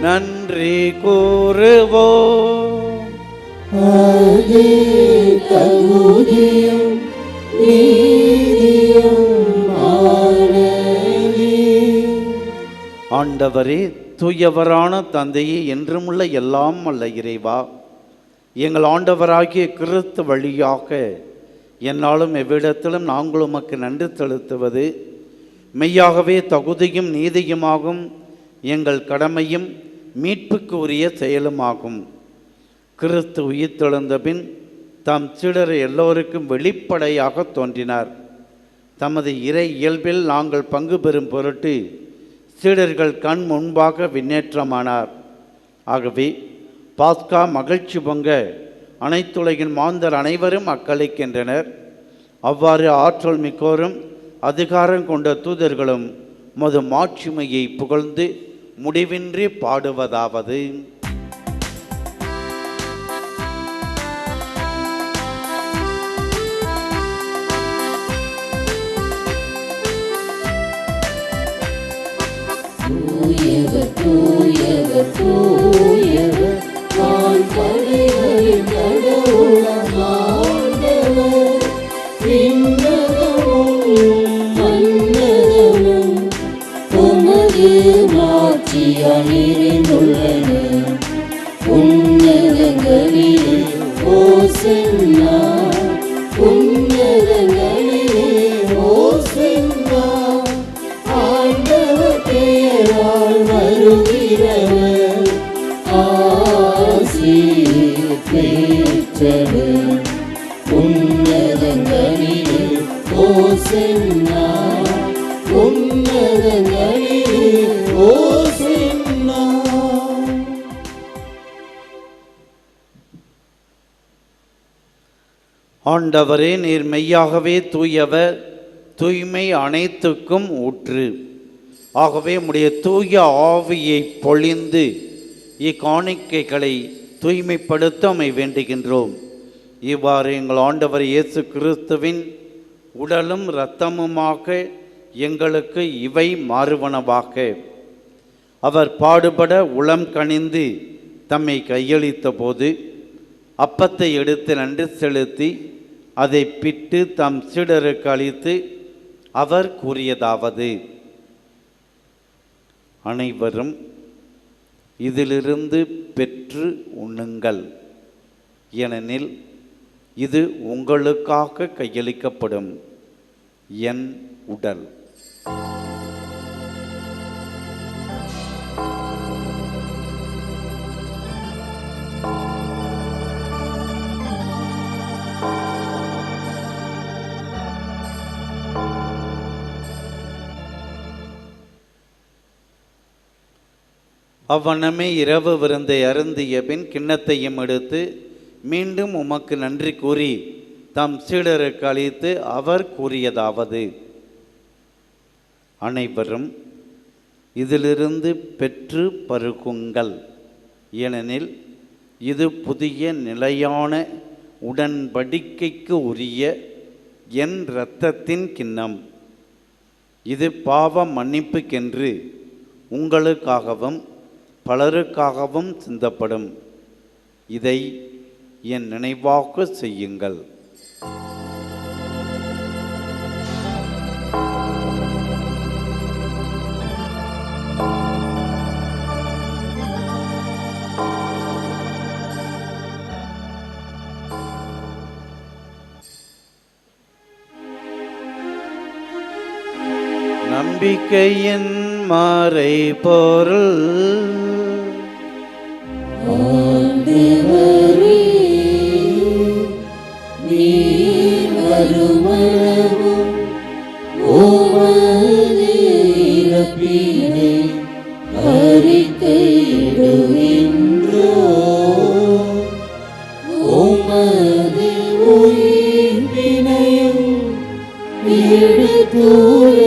நன்றி கூறுவோம். அது தகுதியும் நீதியுமானதே. ஆண்டவரே, தூயவரான தந்தையே, என்றுமுள்ள எல்லாம் அல்ல இறைவா, எங்கள் ஆண்டவராகிய கிறிஸ்து வழியாக என்னாலும் எவ்விடத்திலும் நாங்கள் உமக்கு நன்றி செலுத்துவது மெய்யாகவே தகுதியும் நீதியுமாகும், எங்கள் கடமையும் மீட்புக்கு உரிய செயலுமாகும். கிறிஸ்து உயிர்த்தெழுந்த பின் தம் சீடர் எல்லோருக்கும் வெளிப்படையாக தோன்றினார். தமது இறை இயல்பில் நாங்கள் பங்கு பெறும் பொருட்டு சீடர்கள் கண் முன்பாக விண்ணேற்றமானார். ஆகவே பாஸ்கா மகிழ்ச்சி பொங்க அனைத்துலகின் மாந்தர் அனைவரும் அக்களிக்கின்றனர். அவ்வாறு ஆற்றல் மிக்கோரும் அதிகாரம் கொண்ட தூதர்களும் மது மாட்சிமையை புகழ்ந்து முடிவின்றி பாடுவதாவது: தூயவர் தூயவர் தூயவர் வான்படைகளின் கடவுளாம் ஆண்டவர். விண்ணகமும் மண்ணகமும் உமது மாட்சியால் நிறைந்துள்ளன. உன்னதங்களிலே ஓசன்னா, உன்னதங்களிலே ஓசன்னா. ஆண்டவர் பெயரால் வருகிறவர் பெற்றவர் உன்னதங்களிலே ஓசன்னா உன்னதங்களிலே ஓசன்னா. ஆண்டவரே, நீர் மெய்யாகவே தூயவர், தூய்மை அனைத்துக்கும் ஊற்று. ஆகவே உம்முடைய தூய ஆவியை பொழிந்து இக்காணிக்கைகளை தூய்மைப்படுத்த உம்மை வேண்டுகின்றோம். இவ்வாறு எங்கள் ஆண்டவர் இயேசு கிறிஸ்துவின் உடலும் இரத்தமுமாக எங்களுக்கு இவை மாறுவனவாக. அவர் பாடுபட உளம் கனிந்து தம்மை கையளித்த போது அப்பத்தை எடுத்து நன்றி செலுத்தி அதை பிட்டு தம் சீடருக்கு அளித்து அவர் கூறியதாவது: அனைவரும் இதிலிருந்து பெற்று உண்ணுங்கள், ஏனெனில் இது உங்களுக்காக கையளிக்கப்படும் என் உடல். அவ்வண்ணமே இரவு விருந்தை அருந்திய பின் கிண்ணத்தையும் எடுத்து மீண்டும் உமக்கு நன்றி கூறி தம் சீடருக்கு அளித்து அவர் கூறியதாவது: அனைவரும் இதிலிருந்து பெற்று பருகுங்கள், ஏனெனில் இது புதிய நிலையான உடன்படிக்கைக்கு உரிய என் இரத்தத்தின் கிண்ணம். இது பாவ மன்னிப்புக்கென்று உங்களுக்காகவும் பலருக்காகவும் சிந்தப்படும். இதை என் நினைவாக செய்யுங்கள். நம்பிக்கையின் மறைபொருள் ஆண்டவரே, நீர் வருமளவும் உமது இறப்பினை அறிக்கையிடுகின்றோம், உமது உயிர்ப்பினையும் எடுத்துரைக்கின்றோம்.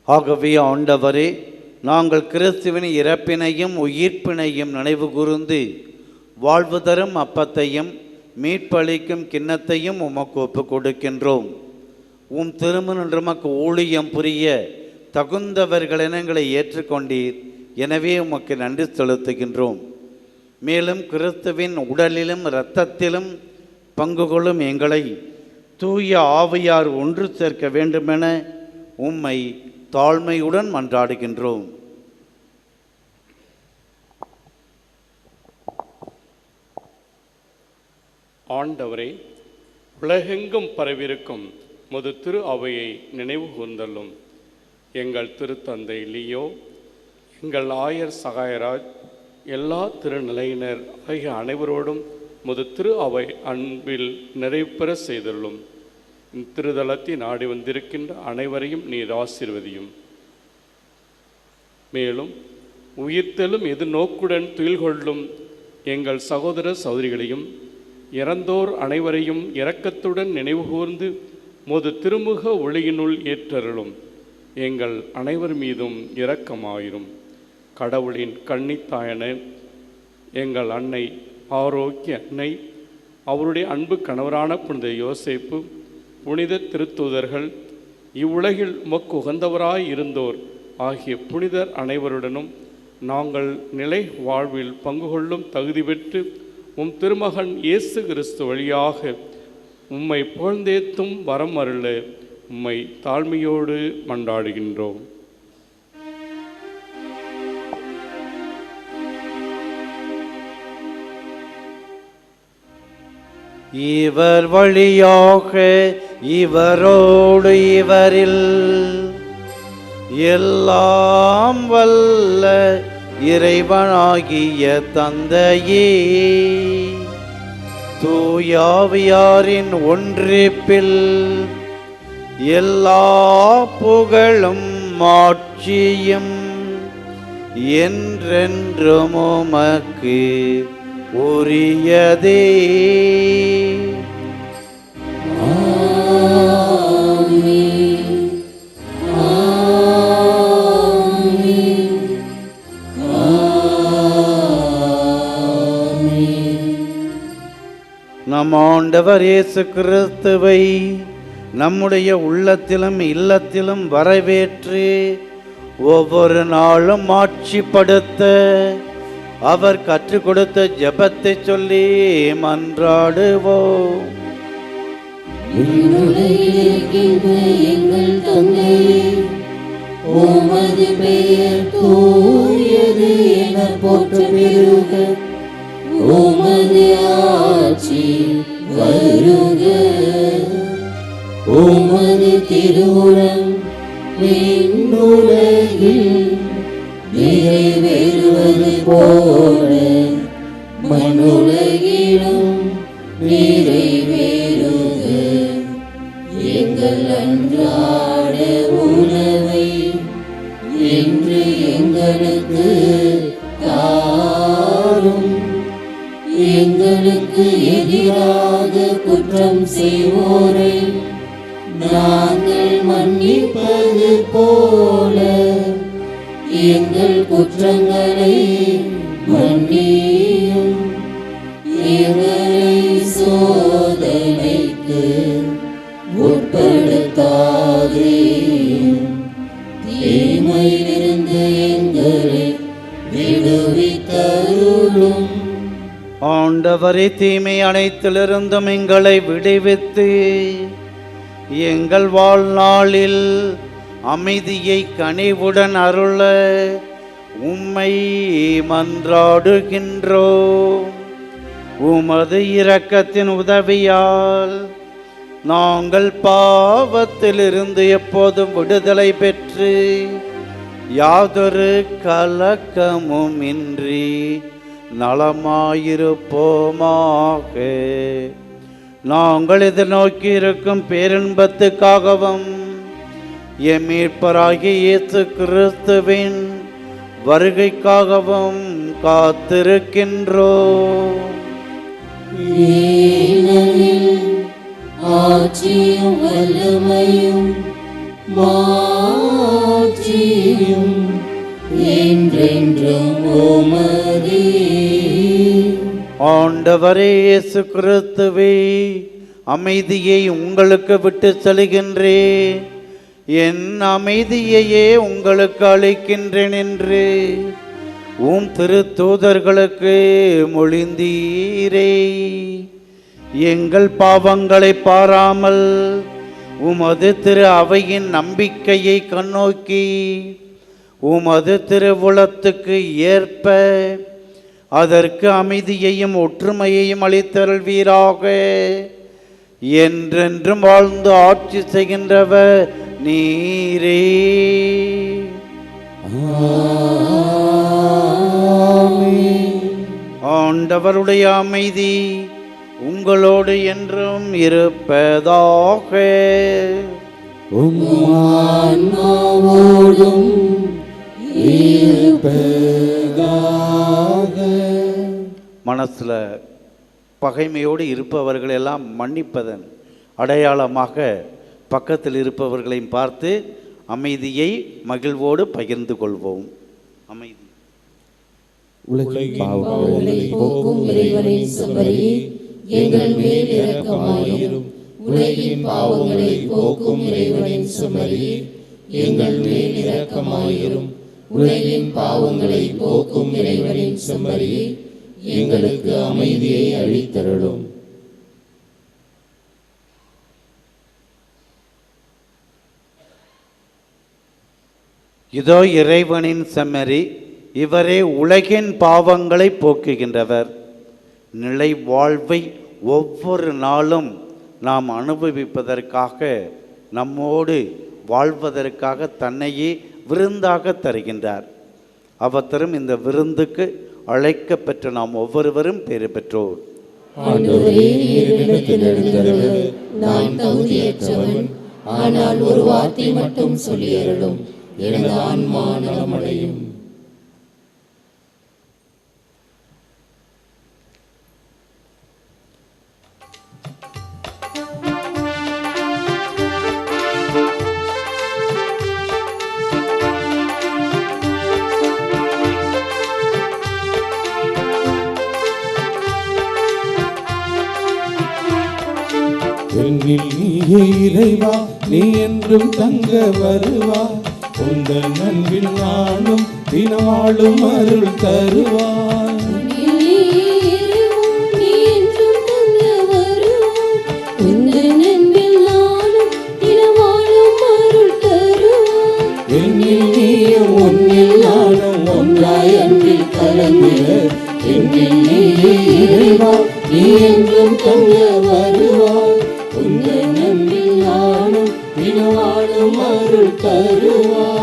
ஆகவே ஆண்டவரே, நாங்கள் கிறிஸ்துவின் இறப்பினையும் உயிர்ப்பினையும் நினைவு கூர்ந்து வாழ்வு தரும் அப்பத்தையும் மீட்பளிக்கும் கிண்ணத்தையும் உமக்கு ஒப்புக் கொடுக்கின்றோம். உம் திருமணம் உமக்கு ஊழியம் புரிய தகுந்தவர்கள் இனங்களை ஏற்றுக்கொண்டீர். எனவே உமக்கு நன்றி செலுத்துகின்றோம். மேலும் கிறிஸ்துவின் உடலிலும் இரத்தத்திலும் பங்கு கொள்ளும் எங்களை தூய ஆவியார் ஒன்று சேர்க்க வேண்டுமென உம்மை தாழ்மையுடன் மன்றாடுகின்றோம். ஆண்டவரே, உலகெங்கும் பரவிருக்கும் முது திரு அவையை நினைவு கூர்ந்தள்ளும். எங்கள் திருத்தந்தை லியோ, எங்கள் ஆயர் சகாயராஜ், எல்லா திருநிலையினர் ஆகிய அனைவரோடும் முது திரு அவை அன்பில் நிறைவு பெற செய்துள்ளும். திருதலத்தை நாடி வந்திருக்கின்ற அனைவரையும் நீர் ஆசீர்வதியும். மேலும் உயிர்த்தெழும் எதிர்நோக்குடன் துயில் கொள்ளும் எங்கள் சகோதர சகோதரிகளையும் இறந்தோர் அனைவரையும் இரக்கத்துடன் நினைவுகூர்ந்து முது திருமுக ஒளியினுள் ஏற்றருளும். எங்கள் அனைவர் மீதும் இரக்கமாயிரும். கடவுளின் கன்னித்தாயன எங்கள் அன்னை ஆரோக்கிய அன்னை, அவருடைய அன்பு கணவரான புனித யோசேப்பு, புனித திருத்தூதர்கள், இவ்வுலகில் உமக்கு உகந்தவராய் இருந்தோர் ஆகிய புனிதர் அனைவருடனும் நாங்கள் நிலை வாழ்வில் பங்கு கொள்ளும் தகுதி பெற்று உம் திருமகன் இயேசு கிறிஸ்து வழியாக உம்மை புகழ்ந்தேத்தும் வரம் அருள உம்மை தாழ்மையோடு மன்றாடுகின்றோம். இவர் வழியாக இவரோடு இவரில் எல்லாம் வல்ல இறைவனாகிய தந்தையே, தூயாவியாரின் ஒன்றிப்பில் எல்லா புகழும் மாட்சியும் என்றென்றும் உமக்கு உரியதே. நம் ஆண்டவர் இயேசு கிறிஸ்துவை நம்முடைய உள்ளத்திலும் இல்லத்திலும் வரவேற்று ஒவ்வொரு நாளும் ஆட்சிப்படுத்த அவர் கற்றுக் கொடுத்த ஜெபத்தை சொல்லி மன்றாடுவோம். எங்கள் தந்தையே, உமது பெயர் தூயது என போற்ற பெறுக. உமது ஆட்சி வருக. உமது திருவுளம் விண்ணுலகில் நிறைவேறுவது போல மண்ணுலகிலும் நிறைவேறுக. எங்கள் அன்றாட உணவை இன்று எங்களுக்கு தாரும். எங்களுக்கு எதிராக குற்றம் செய்வோரை நாங்கள் மன்னிப்பது போல எங்கள் குற்றங்களை மன்னியும். எங்களை சோதனைக்கு உட்படுத்தாதேயும். தீமையிலிருந்து எங்களை விடுவித்தருளும். ஆண்டவரே, தீமை அனைத்திலிருந்தும் எங்களை விடுவித்து எங்கள் வாழ்நாளில் அமைதியை கனிவுடன் அருள உம்மை மன்றாடுகின்றோம். உமது இரக்கத்தின் உதவியால் நாங்கள் பாவத்திலிருந்து எப்போதும் விடுதலை பெற்று யாதொரு கலக்கமும் இன்றி நலமாயிருப்போமாக. நாங்கள் எதிர்நோக்கி இருக்கும் பேரின்பத்துக்காகவும் எம் மீட்பராகிய இயேசு கிறிஸ்துவின் வருகைக்காகவும் காத்திருக்கின்றோம். ஆட்சியும் வல்லமையும் மாட்சியும் என்றென்றும் உமதே. ஆண்டவரே இயேசு கிறிஸ்துவே, அமைதியை உங்களுக்கு விட்டு செல்கின்றேன், என் அமைதியையே உங்களுக்கு அளிக்கின்றேன் என்று உம் திருத்தூதர்களுக்கு மொழிந்தீரே. எங்கள் பாவங்களை பாராமல் உமது திரு அவையின் நம்பிக்கையை கண்ணோக்கி உமது திருவுளத்துக்கு ஏற்ப அதற்கு அமைதியையும் ஒற்றுமையையும் அளித்தருள்வீராக. என்றென்றும் வாழ்ந்து ஆட்சி செய்கின்றவர் நீரே. ஆண்டவருடைய அமைதி உங்களோடு என்றும் இருப்பதாக. ஆன்மாவோடும் மனசுல பகைமையோடு இருப்பவர்கள் எல்லாம் மன்னிப்பதன் அடையாளமாக பக்கத்தில் இருப்பவர்களையும் பார்த்து அமைதியை மகிழ்வோடு பகிர்ந்து கொள்வோம். அமைதி. போக்கும் இறைவனின் செம்மறியே, எங்கள் மேல் இரக்கமாயிரும். உலகின் பாவங்களை போக்கும் இறைவனின் செம்மறியே, எங்கள் மேல் இரக்கமாயிரும். உலகின் பாவங்களை போக்கும் இறைவனின் செம்மறியே, எங்களுக்கு அமைதியை அளித்தருளும். இதோ இறைவனின் செம்மறி, இவரே உலகின் பாவங்களை போக்குகின்றவர். நிலை வாழ்வை ஒவ்வொரு நாளும் நாம் அனுபவிப்பதற்காக, நம்மோடு வாழ்வதற்காக தன்னையே விருந்தாக தருகின்றார். அவத்தரும் இந்த விருந்துக்கு அழைக்க பெற்ற நாம் ஒவ்வொருவரும் பேறு பெற்றோர். ஆண்டவரே, நீர் என்னிடத்தில் எழுந்தருள நான் தகுதியற்றவன். ஆனால் ஒரு வார்த்தை மட்டும் சொல்லியருளும், எனது ஆன்மா நலமடையும். என்னில் நீயே இறைவா, நீ என்றும் தங்க வருவா. உந்தன் அன்பில் நானும் தினவாழும் அருள் தருவாய். என்னில் நீயும் உன்னில் நானும் ஒன்றாய் அன்பில் கலந்திட. என்னில் நீயே இறைவா, நீ என்றும் தங்க வருவாய். உந்தன் அன்பில் நானும் தினவாழும் அருள் தருவாய்.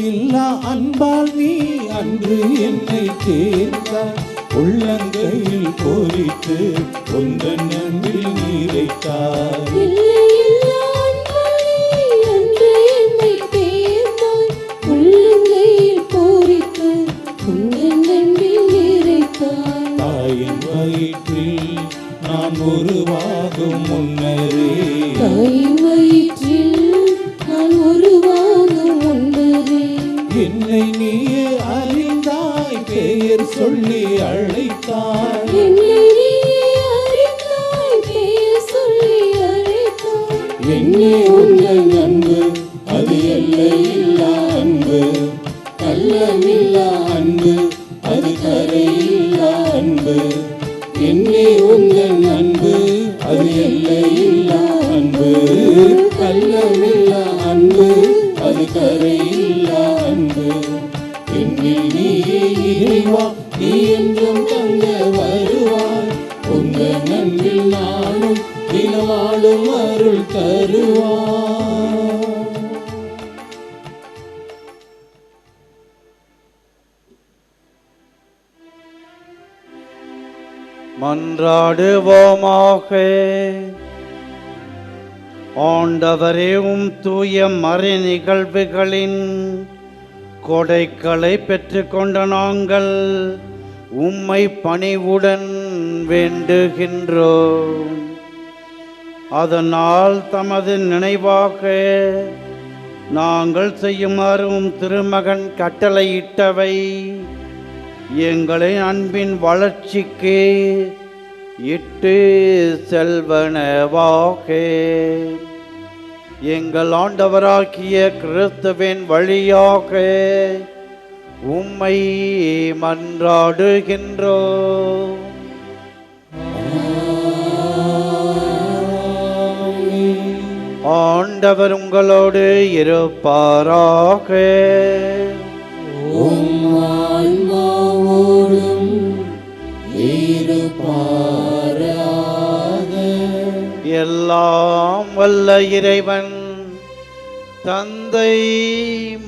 இல்லா அன்பால் நீ அன்று என்னை தேர்ந்தாய். உள்ளங்கையில் பொறித்து உந்தன் அன்பில் நீரைத்தாய். தாயின் வயிற்றில் நான் உருவாகும் முன்னரே, என்னை நீயே அறிந்தாய், பெயர் சொல்லி அழைத்தாய். என்னே உந்தன் அன்பு அது எல்லையில்லா அன்பு, கள்ளமில்லா அன்பு அது கரையில்லா அன்பு. என்னே உந்தன் அன்பு அது எல்லையில்லா அன்பு, கள்ளமில்லா அன்பு அது கரையில்லா அன்பு. என்னில் நீயே இறைவா, நீ என்றும் தங்க வருவாய். உந்தன் அன்பில் நானும் தினவாழும் அருள் தருவாய். மன்றாடுவோமாக. ஆண்டவரே, தூய மறை நிகழ்வுகளின் கொடைகளை பெற்றுக்கொண்ட நாங்கள் உம்மை பணிவுடன் வேண்டுகின்றோம். அதனால் தமது நினைவாக நாங்கள் செய்யுமாறும் திருமகன் கட்டளையிட்டவை எங்களின் அன்பின் வளர்ச்சிக்கு இட்டு செல்வனவாக. எங்கள் ஆண்டவராகிய கிறிஸ்துவின் வழியாக உம்மை மன்றாடுகின்றோம். ஆண்டவர் உங்களோடு இருப்பாராக. எல்லாம் வல்ல இறைவன் தந்தை,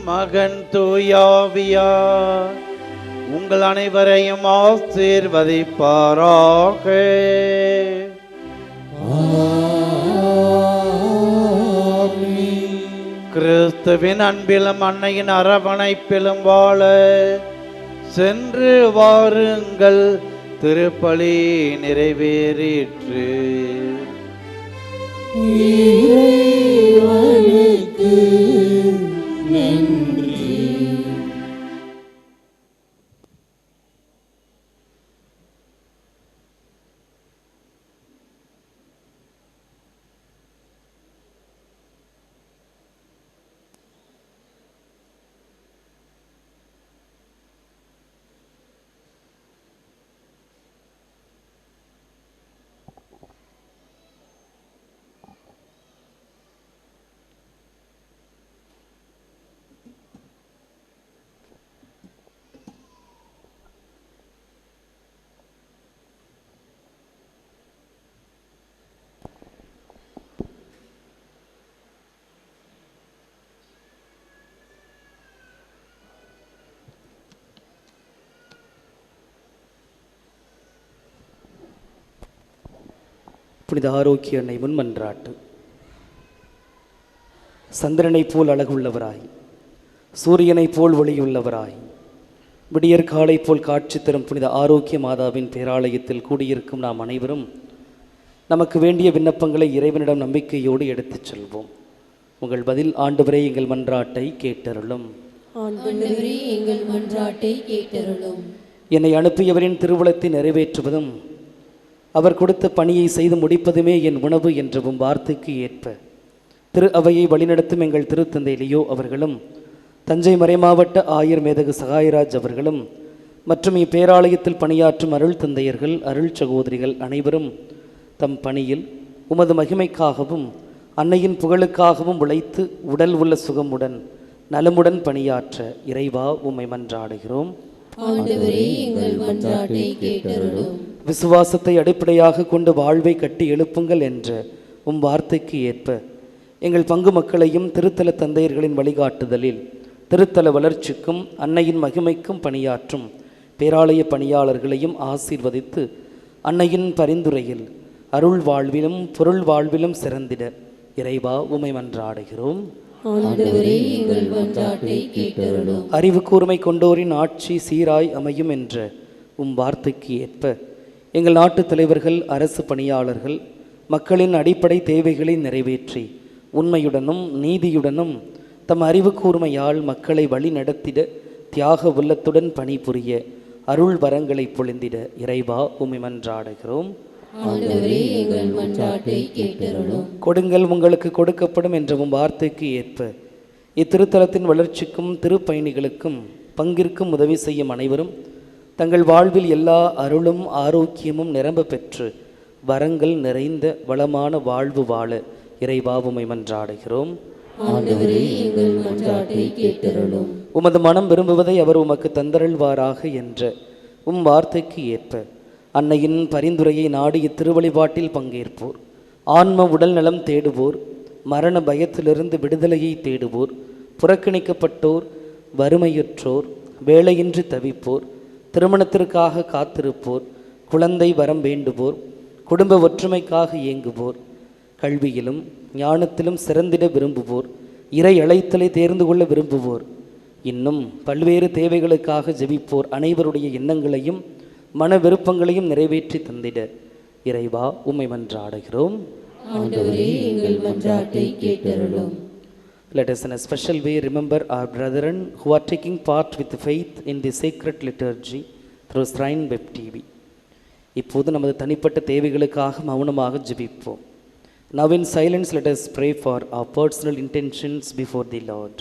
மகன், தூயாவியார் உங்கள் அனைவரையும் ஆசீர்வதிப்பாராக. கிறிஸ்துவின் அன்பிலும் அன்னையின் அரவணைப்பிலும் வாழ சென்று வாருங்கள். திருப்பலி நிறைவேறிற்று. இறைவனுக்கு நன்றி. புனித ஆரோக்கிய அன்னை முன்மன்றாட்டு. சந்திரனைப் போல் அழகுள்ளவராய், சூரியனைப் போல் ஒளியுள்ளவராய், விடியற் காலை போல் காட்சி தரும் புனித ஆரோக்கிய மாதாவின் பேராலயத்தில் கூடியிருக்கும் நாம் அனைவரும் நமக்கு வேண்டிய விண்ணப்பங்களை இறைவனிடம் நம்பிக்கையோடு எடுத்துச் செல்வோம். உங்கள் பதில்: ஆண்டவரே எங்கள் மன்றாட்டை கேட்டருளும். ஆண்டவரே எங்கள் மன்றாட்டை கேட்டருளும். என்னை அனுப்பியவரின் திருவுளத்தை நிறைவேற்றுவதும் அவர் கொடுத்த பணியை செய்து முடிப்பதுமே என் உணவு என்றவும் வார்த்தைக்கு ஏற்ப திரு அவையை வழிநடத்தும் எங்கள் திருத்தந்தை லியோ அவர்களும், தஞ்சை மறைமாவட்ட ஆயர் மேதகு சகாயராஜ் அவர்களும் மற்றும் இப்பேராலயத்தில் பணியாற்றும் அருள் தந்தையர்கள், அருள் சகோதரிகள் அனைவரும் தம் பணியில் உமது மகிமைக்காகவும் அன்னையின் புகழுக்காகவும் உழைத்து உடல் உள்ள சுகமுடன் நலமுடன் பணியாற்ற இறைவா உம்மை மன்றாடுகிறோம். ஆண்டவரே எங்கள் மன்றாட்டை கேட்டருளும். விசுவாசத்தை அடிப்படையாக கொண்டு வாழ்வை கட்டி எழுப்புங்கள் என்ற உம் வார்த்தைக்கு ஏற்ப எங்கள் பங்கு மக்களையும் திருத்தல தந்தையர்களின் வழிகாட்டுதலில் திருத்தல வளர்ச்சிக்கும் அன்னையின் மகிமைக்கும் பணியாற்றும் பேராலய பணியாளர்களையும் ஆசீர்வதித்து அன்னையின் பரிந்துரையில் அருள் வாழ்விலும் பொருள் வாழ்விலும் சிறந்திட இறைவா உம்மை மன்றாடுகிறோம். ஆண்டவரே எங்கள் மன்றாட்டை கேட்டருளும். அறிவு கூர்மை கொண்டோரின் ஆட்சி சீராய் அமையும் என்ற உம் வார்த்தைக்கு ஏற்ப எங்கள் நாட்டு தலைவர்கள், அரசு பணியாளர்கள் மக்களின் அடிப்படை தேவைகளை நிறைவேற்றி உண்மையுடனும் நீதியுடனும் தம் அறிவு கூர்மையால் மக்களை வழி நடத்திட தியாக உள்ளத்துடன் பணிபுரிய அருள் வரங்களை பொழிந்திட இறைவா உம்மை மன்றாடுகிறோம். ஆண்டவரே எங்கள் மன்றாட்டை கேட்டருளும். கொடுங்கள் உங்களுக்கு கொடுக்கப்படும் என்றவும் வார்த்தைக்கு ஏற்ப இத்திருத்தலத்தின் வளர்ச்சிக்கும் திருப்பயணிகளுக்கும் பங்கிற்கும் உதவி செய்யும் அனைவரும் தங்கள் வாழ்வில் எல்லா அருளும் ஆரோக்கியமும் நிரம்ப பெற்று வரங்கள் நிறைந்த வளமான வாழ்வு வாழ இறைவா உம்மை மன்றாடுகிறோம். ஆண்டவரே எங்கள் மன்றாட்டை கேட்டருளும். உமது மனம் விரும்புவதை அவர் உமக்கு தந்தருள்வாராக என்ற உம் வார்த்தைக்கு ஏற்ப அன்னையின் பரிந்துரையை நாடி இத்திருவழிபாட்டில் பங்கேற்போர், ஆன்ம உடல் நலம் தேடுவோர், மரண பயத்திலிருந்து விடுதலையை தேடுவோர், புறக்கணிக்கப்பட்டோர், வறுமையுற்றோர், வேலையின்றி தவிப்போர், திருமணத்திற்காக காத்திருப்போர், குழந்தை வரம் வேண்டுவோர், குடும்ப ஒற்றுமைக்காக இயங்குவோர், கல்வியிலும் ஞானத்திலும் சிறந்திட விரும்புவோர், இறை அழைத்தலை தேர்ந்து கொள்ள விரும்புவோர், இன்னும் பல்வேறு தேவைகளுக்காக ஜெபிப்போர் அனைவருடைய எண்ணங்களையும் மன விருப்பங்களையும் நிறைவேற்றி தந்திட இறைவா உம்மை மன்றாடுகிறோம். ஆண்டவரே எங்கள் மன்றாட்டை கேட்டருளும். Let us in a special way remember our brethren who are taking part with faith in the sacred liturgy through Shrine Web TV. இப்போது நமது தனிப்பட்ட தேவைகளுக்காக மௌனமாக ஜெபிப்போம். Now in silence let us pray for our personal intentions before the Lord.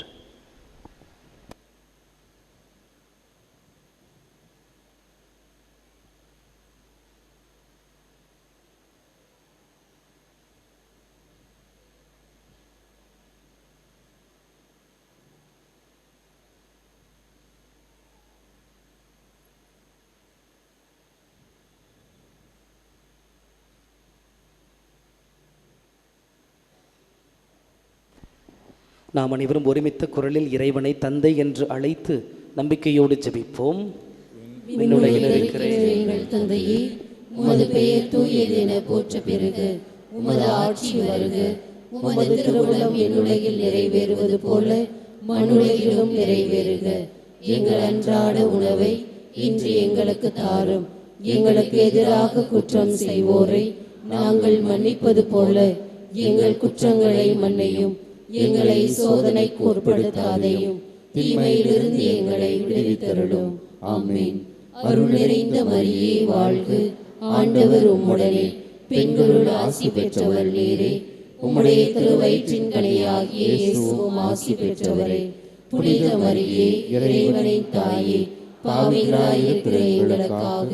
நாம் அனைவரும் ஒருமித்த குரலில் இறைவனை தந்தை என்று அழைத்து நம்பிக்கையோடு ஜெபிப்போம். விண்ணுலகில் இருக்கிற எங்கள் தந்தையே, உமது பெயர் தூயது என போற்ற பெறுக. உமது ஆட்சி வருக. உமது திருவுளம் என்னுலகில் நிறைவேறுவது போல மண்ணுலகிலும் நிறைவேறுக. எங்கள் அன்றாட உணவை இன்று எங்களுக்கு தாரும். எங்களுக்கு எதிராக குற்றம் செய்வோரை நாங்கள் மன்னிப்பது போல எங்கள் குற்றங்களை மன்னியும். எங்களை சோதனைக்கு உட்படுத்தாதையும், தீமையிலிருந்து எங்களை விடுவித்தருளும். ஆமென். அருள் நிறைந்த மரியே வாழ்க. ஆண்டவர் உம்முடனே, பெண்களுள் ஆசி பெற்றவர் நீரே. உம்முடைய திருவயிற்றின் கனியாகிய இயேசுவும் ஆசி பெற்றவரே. புனித மரியே, இறைவனின் தாயே, பாவிகளாயிருக்கிற எங்களுக்காக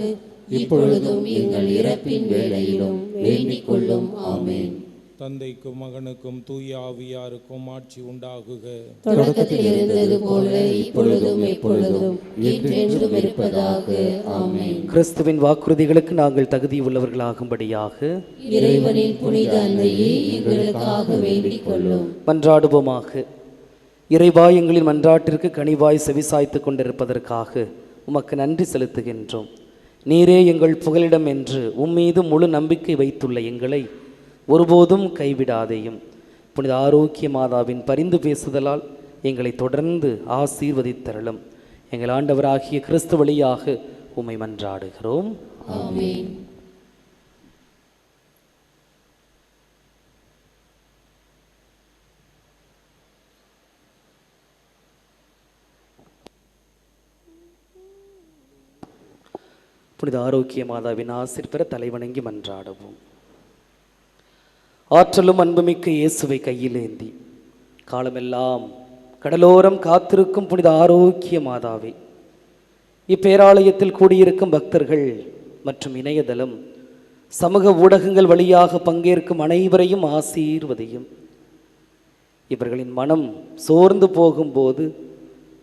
இப்பொழுதும் எங்கள் இறப்பின் வேளையிலும் வேண்டிக் கொள்ளும். ஆமென். தந்தைக்கும் மகனுக்கும் தூய ஆவியாருக்கும் ஆட்சி உண்டாகுக. தொடக்கத்தில் இருந்தது போல இப்பொழுதும் எப்பொழுதும் என்றென்றும் இருப்பதாக. ஆமென். கிறிஸ்துவின் வாக்குறுதிகளுக்கு நாங்கள் தகுதி உள்ளவர்களாகும்படியாக இறைவனின் புனித அன்னையே எங்களுக்காக வேண்டிக் கொள்ளும். மன்றாடுவோமாக. இறைவா, எங்களின் மன்றாட்டிற்கு கனிவாய் செவிசாய்த்து கொண்டிருப்பதற்காக உமக்கு நன்றி செலுத்துகின்றோம். நீரே எங்கள் புகலிடம் என்று உம்மீது முழு நம்பிக்கை வைத்துள்ள எங்களை ஒருபோதும் கைவிடாதேயும். புனித ஆரோக்கிய மாதாவின் பரிந்து பேசுதலால் எங்களை தொடர்ந்து ஆசீர்வதித்தருளும். எங்கள் ஆண்டவராகிய கிறிஸ்து வழியாக உம்மை மன்றாடுகிறோம். ஆமென். புனித ஆரோக்கிய மாதாவின் ஆசீர் பெற தலைவணங்கி மன்றாடுவோம். ஆற்றலும் அன்புமிக்க இயேசுவை கையில் ஏந்தி காலமெல்லாம் கடலோரம் காத்திருக்கும் புனித ஆரோக்கிய மாதாவை, இப்பேராலயத்தில் கூடியிருக்கும் பக்தர்கள் மற்றும் இணையதளம் சமூக ஊடகங்கள் வழியாக பங்கேற்கும் அனைவரையும் ஆசீர்வதியும். இவர்களின் மனம் சோர்ந்து போகும்போது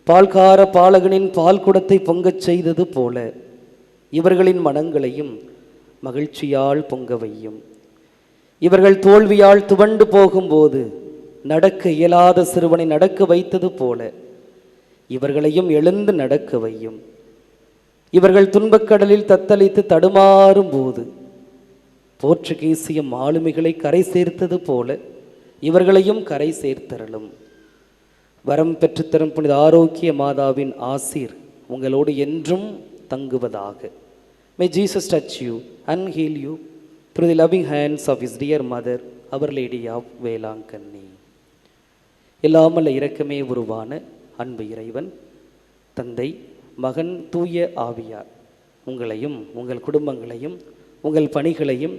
பால்கார பாலகனின் பால் குடத்தை பொங்கச் செய்தது போல இவர்களின் மனங்களையும் மகிழ்ச்சியால் பொங்க வையும். இவர்கள் தோல்வியால் துவண்டு போகும்போது நடக்க இயலாத சிறுவனை நடக்க வைத்தது போல இவர்களையும் எழுந்து நடக்க வையும். இவர்கள் துன்பக்கடலில் தத்தளித்து தடுமாறும் போது போர்ச்சுகீசிய மாலுமிகளை கரை சேர்த்தது போல இவர்களையும் கரை சேர்த்தருளும். வரம் பெற்றுத்தரும் புனித ஆரோக்கிய மாதாவின் ஆசீர் உங்களோடு என்றும் தங்குவதாக. May Jesus touch you and heal you through the loving hands of his dear mother, Our Lady of Velankanni. எல்லாமல்ல இரக்கமே உருவான அன்பு இறைவன், தந்தை, மகன், தூய ஆவியார் உங்களையும் உங்கள் குடும்பங்களையும் உங்கள் பணிகளையும்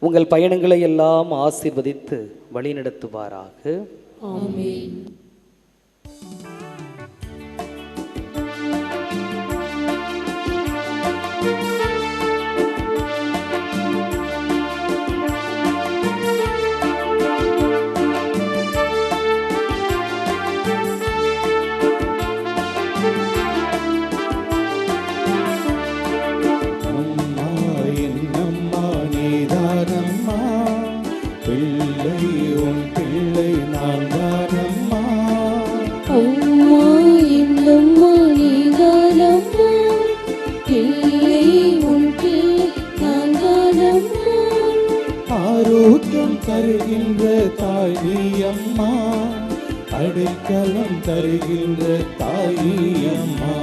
உங்கள் பயணங்களை எல்லாம் ஆசீர்வதித்து வழிநடத்துவாராக. ஆமென். ஆரோக்கியம் தருகின்ற தாய் நீ அம்மா, அடைக்கலம் தருகின்ற தாய் நீ அம்மா.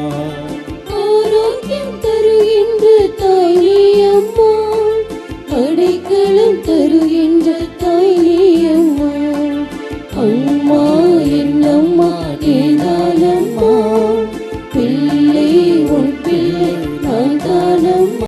ஆரோக்கியம் தருகின்ற தாய் நீ அம்மா, அடைக்கலம் தருகின்ற தாய்